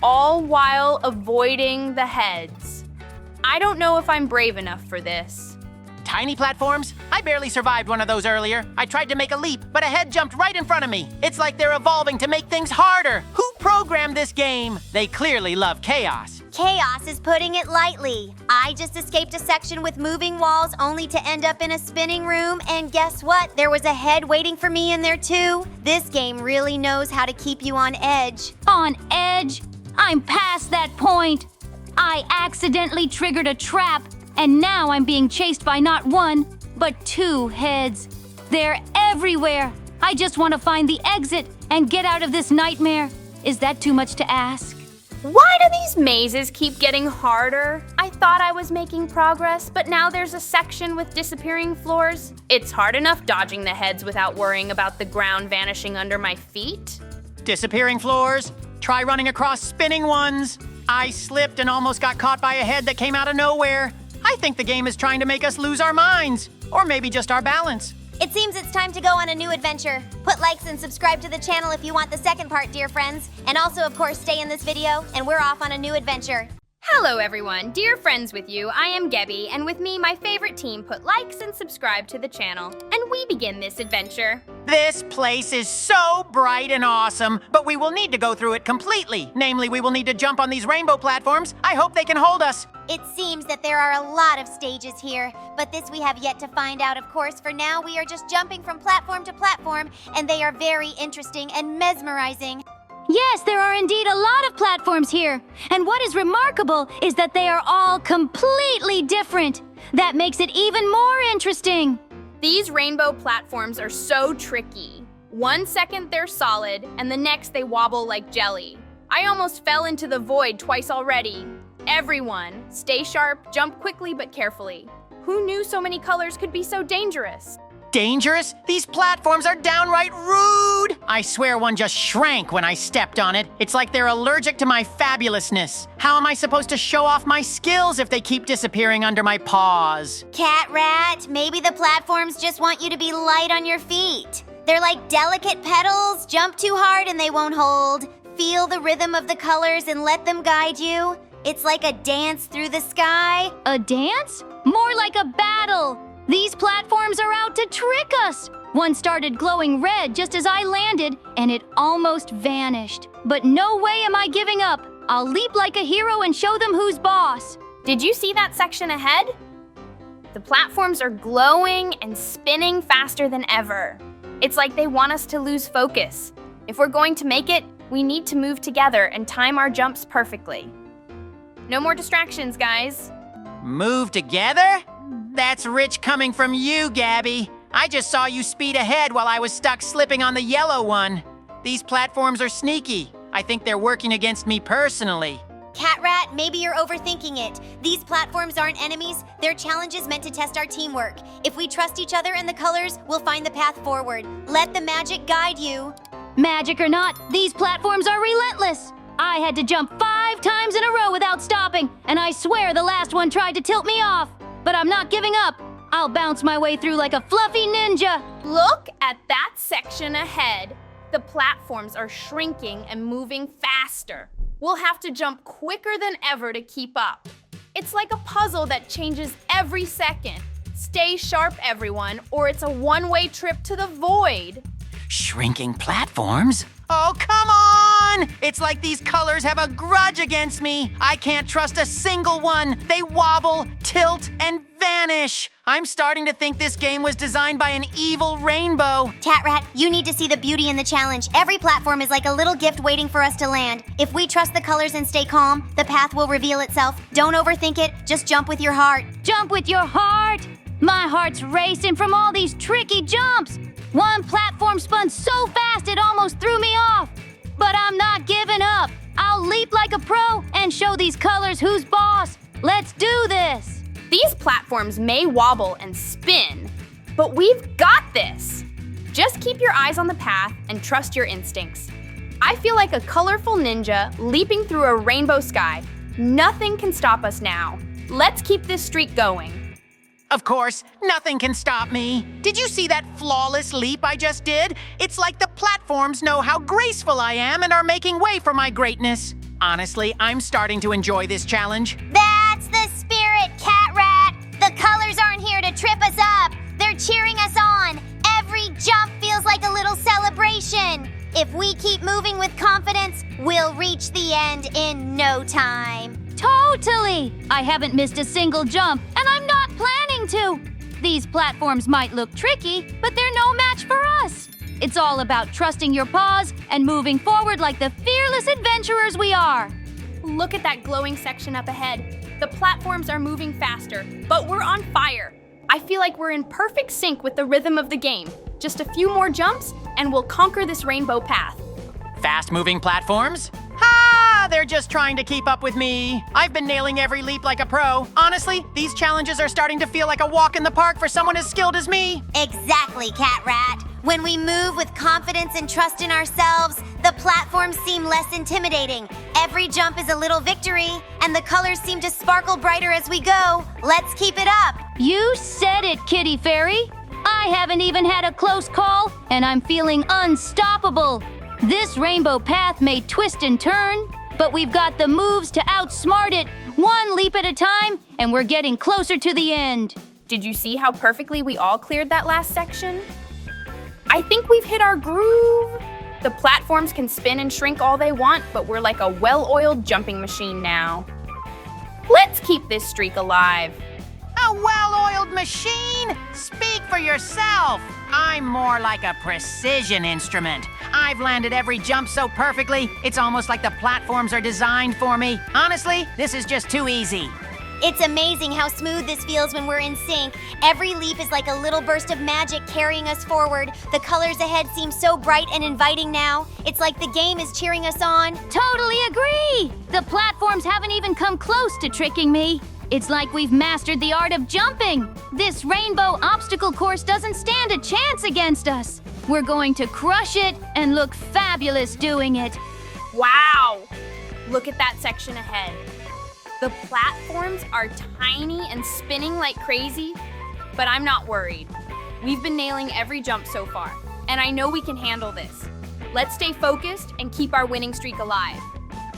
all while avoiding the heads. I don't know if I'm brave enough for this.
Tiny platforms? I barely survived one of those earlier. I tried to make a leap, but a head jumped right in front of me. It's like they're evolving to make things harder. Who programmed this game? They clearly love chaos.
Chaos is putting it lightly. I just escaped a section with moving walls only to end up in a spinning room, and guess what? There was a head waiting for me in there too. This game really knows how to keep you on edge.
On edge? I'm past that point. I accidentally triggered a trap, and now I'm being chased by not 1, but 2 heads. They're everywhere. I just want to find the exit and get out of this nightmare. Is that too much to ask?
Why do these mazes keep getting harder? I thought I was making progress, but now there's a section with disappearing floors. It's hard enough dodging the heads without worrying about the ground vanishing under my feet.
Disappearing floors? Try running across spinning ones. I slipped and almost got caught by a head that came out of nowhere. I think the game is trying to make us lose our minds, or maybe just our balance.
It seems it's time to go on a new adventure. Put likes and subscribe to the channel if you want the second part, dear friends. And also, of course, stay in this video, and we're off on a new adventure.
Hello everyone, dear friends with you, I am Gabby, and with me, my favorite team put likes and subscribe to the channel. And we begin this adventure.
This place is so bright and awesome, but we will need to go through it completely. Namely, we will need to jump on these rainbow platforms. I hope they can hold us.
It seems that there are a lot of stages here, but this we have yet to find out, of course. For now, we are just jumping from platform to platform, and they are very interesting and mesmerizing.
Yes, there are indeed a lot of platforms here. And what is remarkable is that they are all completely different. That makes it even more interesting.
These rainbow platforms are so tricky. 1 second they're solid, and the next they wobble like jelly. I almost fell into the void twice already. Everyone, stay sharp, jump quickly but carefully. Who knew so many colors could be so dangerous?
Dangerous? These platforms are downright rude! I swear one just shrank when I stepped on it. It's like they're allergic to my fabulousness. How am I supposed to show off my skills if they keep disappearing under my paws?
Catrat, maybe the platforms just want you to be light on your feet. They're like delicate petals. Jump too hard and they won't hold. Feel the rhythm of the colors and let them guide you. It's like a dance through the sky.
A dance? More like a battle. These platforms are out to trick us. One started glowing red just as I landed, and it almost vanished. But no way am I giving up. I'll leap like a hero and show them who's boss.
Did you see that section ahead? The platforms are glowing and spinning faster than ever. It's like they want us to lose focus. If we're going to make it, We need to move together and time our jumps perfectly. No more distractions, guys.
Move together? That's rich coming from you, Gabby. I just saw you speed ahead while I was stuck slipping on the yellow one. These platforms are sneaky. I think they're working against me personally.
Catrat, maybe you're overthinking it. These platforms aren't enemies, they're challenges meant to test our teamwork. If we trust each other and the colors, we'll find the path forward. Let the magic guide you.
Magic or not, these platforms are relentless. I had to jump 5 times in a row without stopping, and I swear the last one tried to tilt me off. But I'm not giving up. I'll bounce my way through like a fluffy ninja.
Look at that section ahead. The platforms are shrinking and moving faster. We'll have to jump quicker than ever to keep up. It's like a puzzle that changes every second. Stay sharp, everyone, or it's a one-way trip to the void.
Shrinking platforms? Oh, come on! It's like these colors have a grudge against me. I can't trust a single one. They wobble, tilt, and vanish. I'm starting to think this game was designed by an evil rainbow.
Catrat, you need to see the beauty in the challenge. Every platform is like a little gift waiting for us to land. If we trust the colors and stay calm, the path will reveal itself. Don't overthink it, just jump with your heart.
Jump with your heart. My heart's racing from all these tricky jumps. One platform spun so fast it almost threw me off. But I'm not giving up. I'll leap like a pro and show these colors who's boss. Let's do this.
These platforms may wobble and spin, but we've got this. Just keep your eyes on the path and trust your instincts. I feel like a colorful ninja leaping through a rainbow sky. Nothing can stop us now. Let's keep this streak going.
Of course, nothing can stop me. Did you see that flawless leap I just did? It's like the platforms know how graceful I am and are making way for my greatness. Honestly, I'm starting to enjoy this challenge.
That's the spirit, Catrat. The colors aren't here to trip us up. They're cheering us on. Every jump feels like a little celebration. If we keep moving with confidence, we'll reach the end in no time.
Totally! I haven't missed a single jump, and I'm not planning to. These platforms might look tricky, but they're no match for us. It's all about trusting your paws and moving forward like the fearless adventurers we are.
Look at that glowing section up ahead. The platforms are moving faster, but we're on fire. I feel like we're in perfect sync with the rhythm of the game. Just a few more jumps, and we'll conquer this rainbow path.
Fast-moving platforms? Ha! They're just trying to keep up with me. I've been nailing every leap like a pro. Honestly, these challenges are starting to feel like a walk in the park for someone as skilled as me.
Exactly, Catrat. When we move with confidence and trust in ourselves, the platforms seem less intimidating. Every jump is a little victory, and the colors seem to sparkle brighter as we go. Let's keep it up.
You said it, Kitty Fairy. I haven't even had a close call, and I'm feeling unstoppable. This rainbow path may twist and turn, but we've got the moves to outsmart it, one leap at a time, and we're getting closer to the end.
Did you see how perfectly we all cleared that last section? I think we've hit our groove. The platforms can spin and shrink all they want, but we're like a well-oiled jumping machine now. Let's keep this streak alive.
A well-oiled machine? Speak for yourself. I'm more like a precision instrument. I've landed every jump so perfectly, it's almost like the platforms are designed for me. Honestly, this is just too easy.
It's amazing how smooth this feels when we're in sync. Every leap is like a little burst of magic carrying us forward. The colors ahead seem so bright and inviting now. It's like the game is cheering us on.
Totally agree! The platforms haven't even come close to tricking me. It's like we've mastered the art of jumping. This rainbow obstacle course doesn't stand a chance against us. We're going to crush it and look fabulous doing it.
Wow! Look at that section ahead. The platforms are tiny and spinning like crazy, but I'm not worried. We've been nailing every jump so far, and I know we can handle this. Let's stay focused and keep our winning streak alive.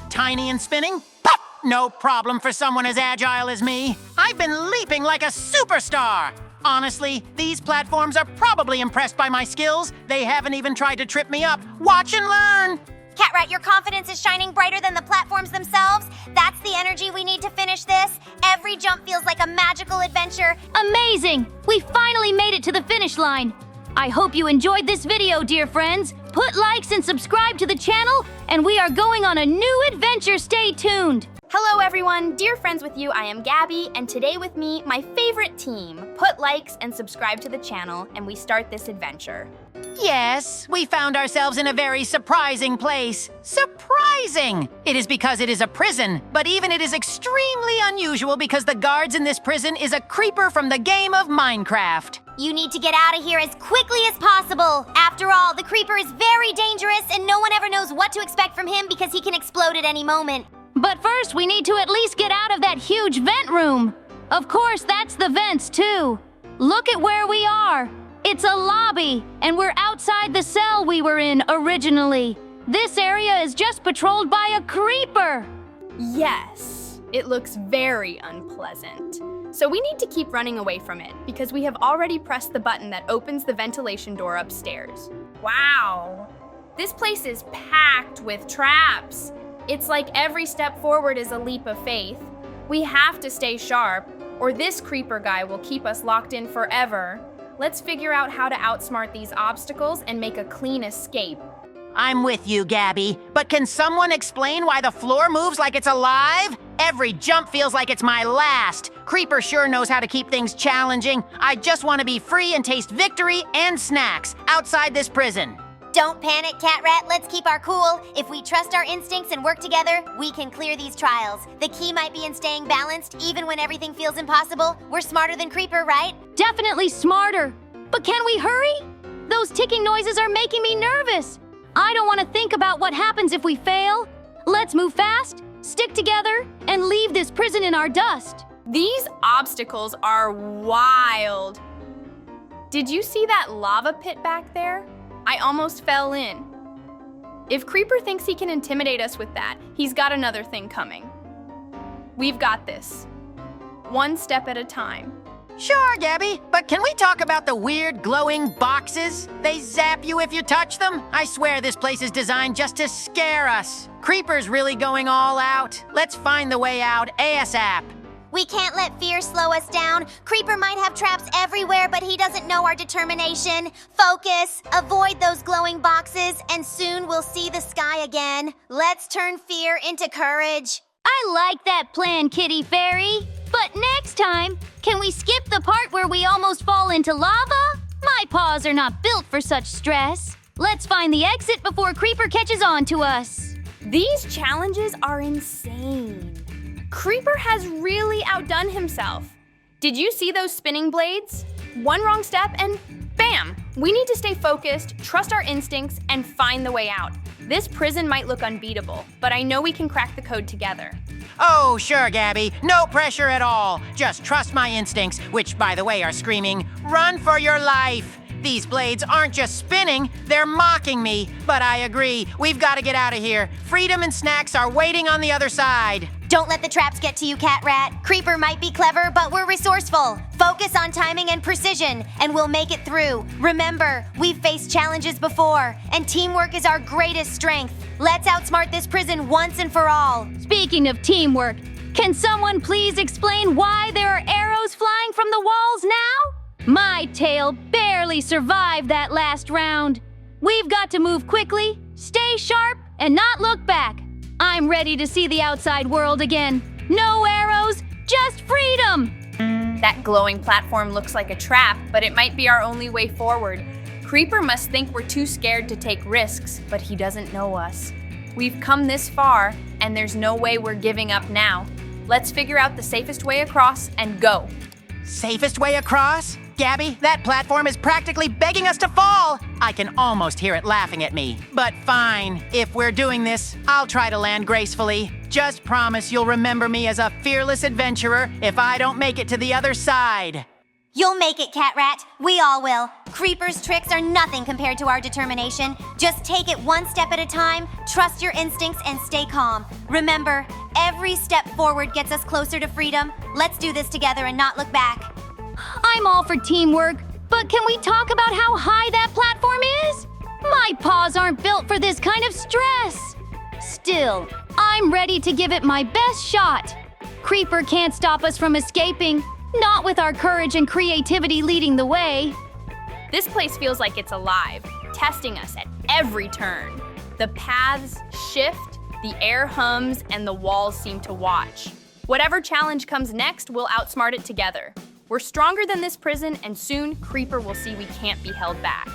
Tiny and spinning? Pop! No problem for someone as agile as me. I've been leaping like a superstar. Honestly, these platforms are probably impressed by my skills. They haven't even tried to trip me up. Watch and learn.
Catrat, your confidence is shining brighter than the platforms themselves. That's the energy we need to finish this. Every jump feels like a magical adventure.
Amazing! We finally made it to the finish line. I hope you enjoyed this video, dear friends. Put likes and subscribe to the channel, and we are going on a new adventure. Stay tuned.
Hello everyone, dear friends with you, I am Gabby, and today with me, my favorite team. Put likes and subscribe to the channel, and we start this adventure.
Yes, we found ourselves in a very surprising place. Surprising! It is because it is a prison, but even it is extremely unusual because the guards in this prison is a creeper from the game of Minecraft.
You need to get out of here as quickly as possible. After all, the creeper is very dangerous and no one ever knows what to expect from him because he can explode at any moment.
But first, we need to at least get out of that huge vent room. Of course, that's the vents, too. Look at where we are. It's a lobby, and we're outside the cell we were in originally. This area is just patrolled by a creeper.
Yes, it looks very unpleasant. So we need to keep running away from it because we have already pressed the button that opens the ventilation door upstairs. Wow, this place is packed with traps. It's like every step forward is a leap of faith. We have to stay sharp, or this creeper guy will keep us locked in forever. Let's figure out how to outsmart these obstacles and make a clean escape.
I'm with you, Gabby, but can someone explain why the floor moves like it's alive? Every jump feels like it's my last. Creeper sure knows how to keep things challenging. I just want to be free and taste victory and snacks outside this prison.
Don't panic, Catrat. Let's keep our cool. If we trust our instincts and work together, we can clear these trials. The key might be in staying balanced, even when everything feels impossible. We're smarter than Creeper, right?
Definitely smarter. But can we hurry? Those ticking noises are making me nervous. I don't want to think about what happens if we fail. Let's move fast, stick together, and leave this prison in our dust.
These obstacles are wild. Did you see that lava pit back there? I almost fell in. If Creeper thinks he can intimidate us with that, he's got another thing coming. We've got this. One step at a time.
Sure, Gabby, but can we talk about the weird glowing boxes? They zap you if you touch them. I swear this place is designed just to scare us. Creeper's really going all out. Let's find the way out ASAP.
We can't let fear slow us down. Creeper might have traps everywhere, but he doesn't know our determination. Focus, avoid those glowing boxes, and soon we'll see the sky again. Let's turn fear into courage.
I like that plan, Kitty Fairy. But next time, can we skip the part where we almost fall into lava? My paws are not built for such stress. Let's find the exit before Creeper catches on to us.
These challenges are insane. Creeper has really outdone himself. Did you see those spinning blades? One wrong step and bam! We need to stay focused, trust our instincts, and find the way out. This prison might look unbeatable, but I know we can crack the code together.
Oh, sure, Gabby. No pressure at all. Just trust my instincts, which, by the way, are screaming, "Run for your life!" These blades aren't just spinning, they're mocking me. But I agree, we've got to get out of here. Freedom and snacks are waiting on the other side.
Don't let the traps get to you, Catrat. Creeper might be clever, but we're resourceful. Focus on timing and precision, and we'll make it through. Remember, we've faced challenges before, and teamwork is our greatest strength. Let's outsmart this prison once and for all.
Speaking of teamwork, can someone please explain why there are arrows flying from the walls now? My tail barely survived that last round. We've got to move quickly, stay sharp, and not look back. I'm ready to see the outside world again. No arrows, just freedom!
That glowing platform looks like a trap, but it might be our only way forward. Creeper must think we're too scared to take risks, but he doesn't know us. We've come this far, and there's no way we're giving up now. Let's figure out the safest way across and go.
Safest way across? Gabby, that platform is practically begging us to fall. I can almost hear it laughing at me. But fine, if we're doing this, I'll try to land gracefully. Just promise you'll remember me as a fearless adventurer if I don't make it to the other side.
You'll make it, Catrat. We all will. Creeper's tricks are nothing compared to our determination. Just take it one step at a time, trust your instincts, and stay calm. Remember, every step forward gets us closer to freedom. Let's do this together and not look back.
I'm all for teamwork, but can we talk about how high that platform is? My paws aren't built for this kind of stress. Still, I'm ready to give it my best shot. Creeper can't stop us from escaping, not with our courage and creativity leading the way.
This place feels like it's alive, testing us at every turn. The paths shift, the air hums, and the walls seem to watch. Whatever challenge comes next, we'll outsmart it together. We're stronger than this prison, and soon Creeper will see we can't be held back.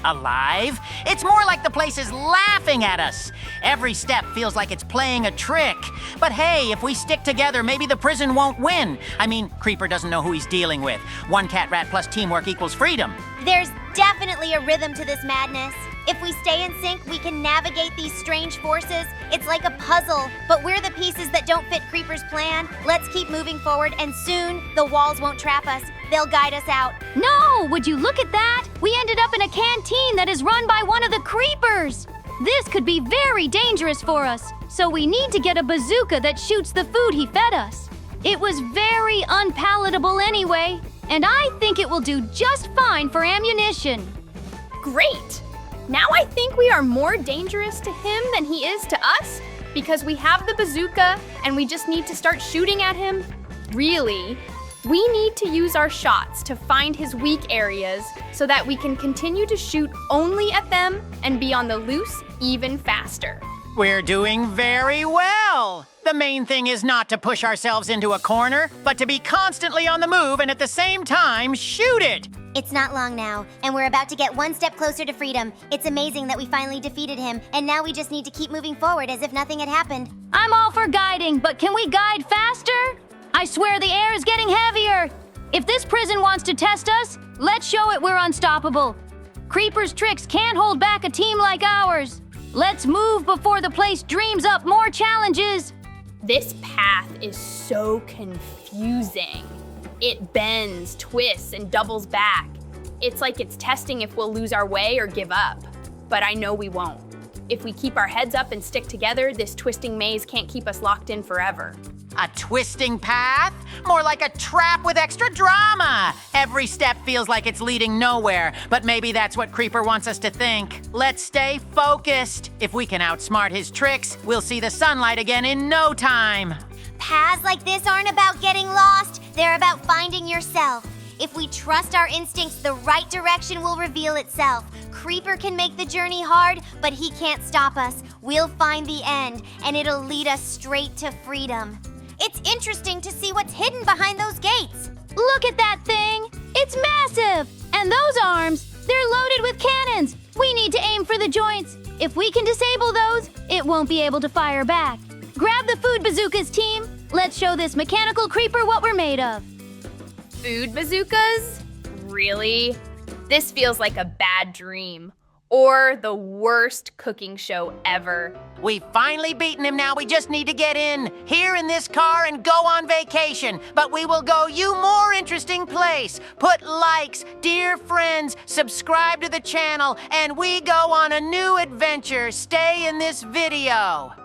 Alive? It's more like the place is laughing at us. Every step feels like it's playing a trick. But hey, if we stick together, maybe the prison won't win. I mean, Creeper doesn't know who he's dealing with. One cat rat plus teamwork equals freedom.
There's definitely a rhythm to this madness. If we stay in sync, we can navigate these strange forces. It's like a puzzle, but we're the pieces that don't fit Creeper's plan. Let's keep moving forward, and soon the walls won't trap us. They'll guide us out.
No, would you look at that? We ended up in a canteen that is run by one of the Creepers. This could be very dangerous for us, so we need to get a bazooka that shoots the food he fed us. It was very unpalatable anyway, and I think it will do just fine for ammunition.
Great! Now I think we are more dangerous to him than he is to us because we have the bazooka and we just need to start shooting at him. Really, we need to use our shots to find his weak areas so that we can continue to shoot only at them and be on the loose even faster.
We're doing very well. The main thing is not to push ourselves into a corner, but to be constantly on the move and at the same time shoot it.
It's not long now, and we're about to get one step closer to freedom. It's amazing that we finally defeated him, and now we just need to keep moving forward as if nothing had happened.
I'm all for guiding, but can we guide faster? I swear the air is getting heavier. If this prison wants to test us, let's show it we're unstoppable. Creeper's tricks can't hold back a team like ours. Let's move before the place dreams up more challenges.
This path is so confusing. It bends, twists, and doubles back. It's like it's testing if we'll lose our way or give up. But I know we won't. If we keep our heads up and stick together, this twisting maze can't keep us locked in forever.
A twisting path? More like a trap with extra drama. Every step feels like it's leading nowhere, but maybe that's what Creeper wants us to think. Let's stay focused. If we can outsmart his tricks, we'll see the sunlight again in no time.
Paths like this aren't about getting lost, they're about finding yourself. If we trust our instincts, the right direction will reveal itself. Creeper can make the journey hard, but he can't stop us. We'll find the end, and it'll lead us straight to freedom. It's interesting to see what's hidden behind those gates.
Look at that thing! It's massive! And those arms, they're loaded with cannons! We need to aim for the joints. If we can disable those, it won't be able to fire back. Grab the food bazookas, team! Let's show this mechanical creeper what we're made of.
Food bazookas? Really? This feels like a bad dream. Or the worst cooking show ever.
We've finally beaten him now. We just need to get in, here in this car, and go on vacation. But we will go you more interesting place. Put likes, dear friends, subscribe to the channel, and we go on a new adventure. Stay in this video.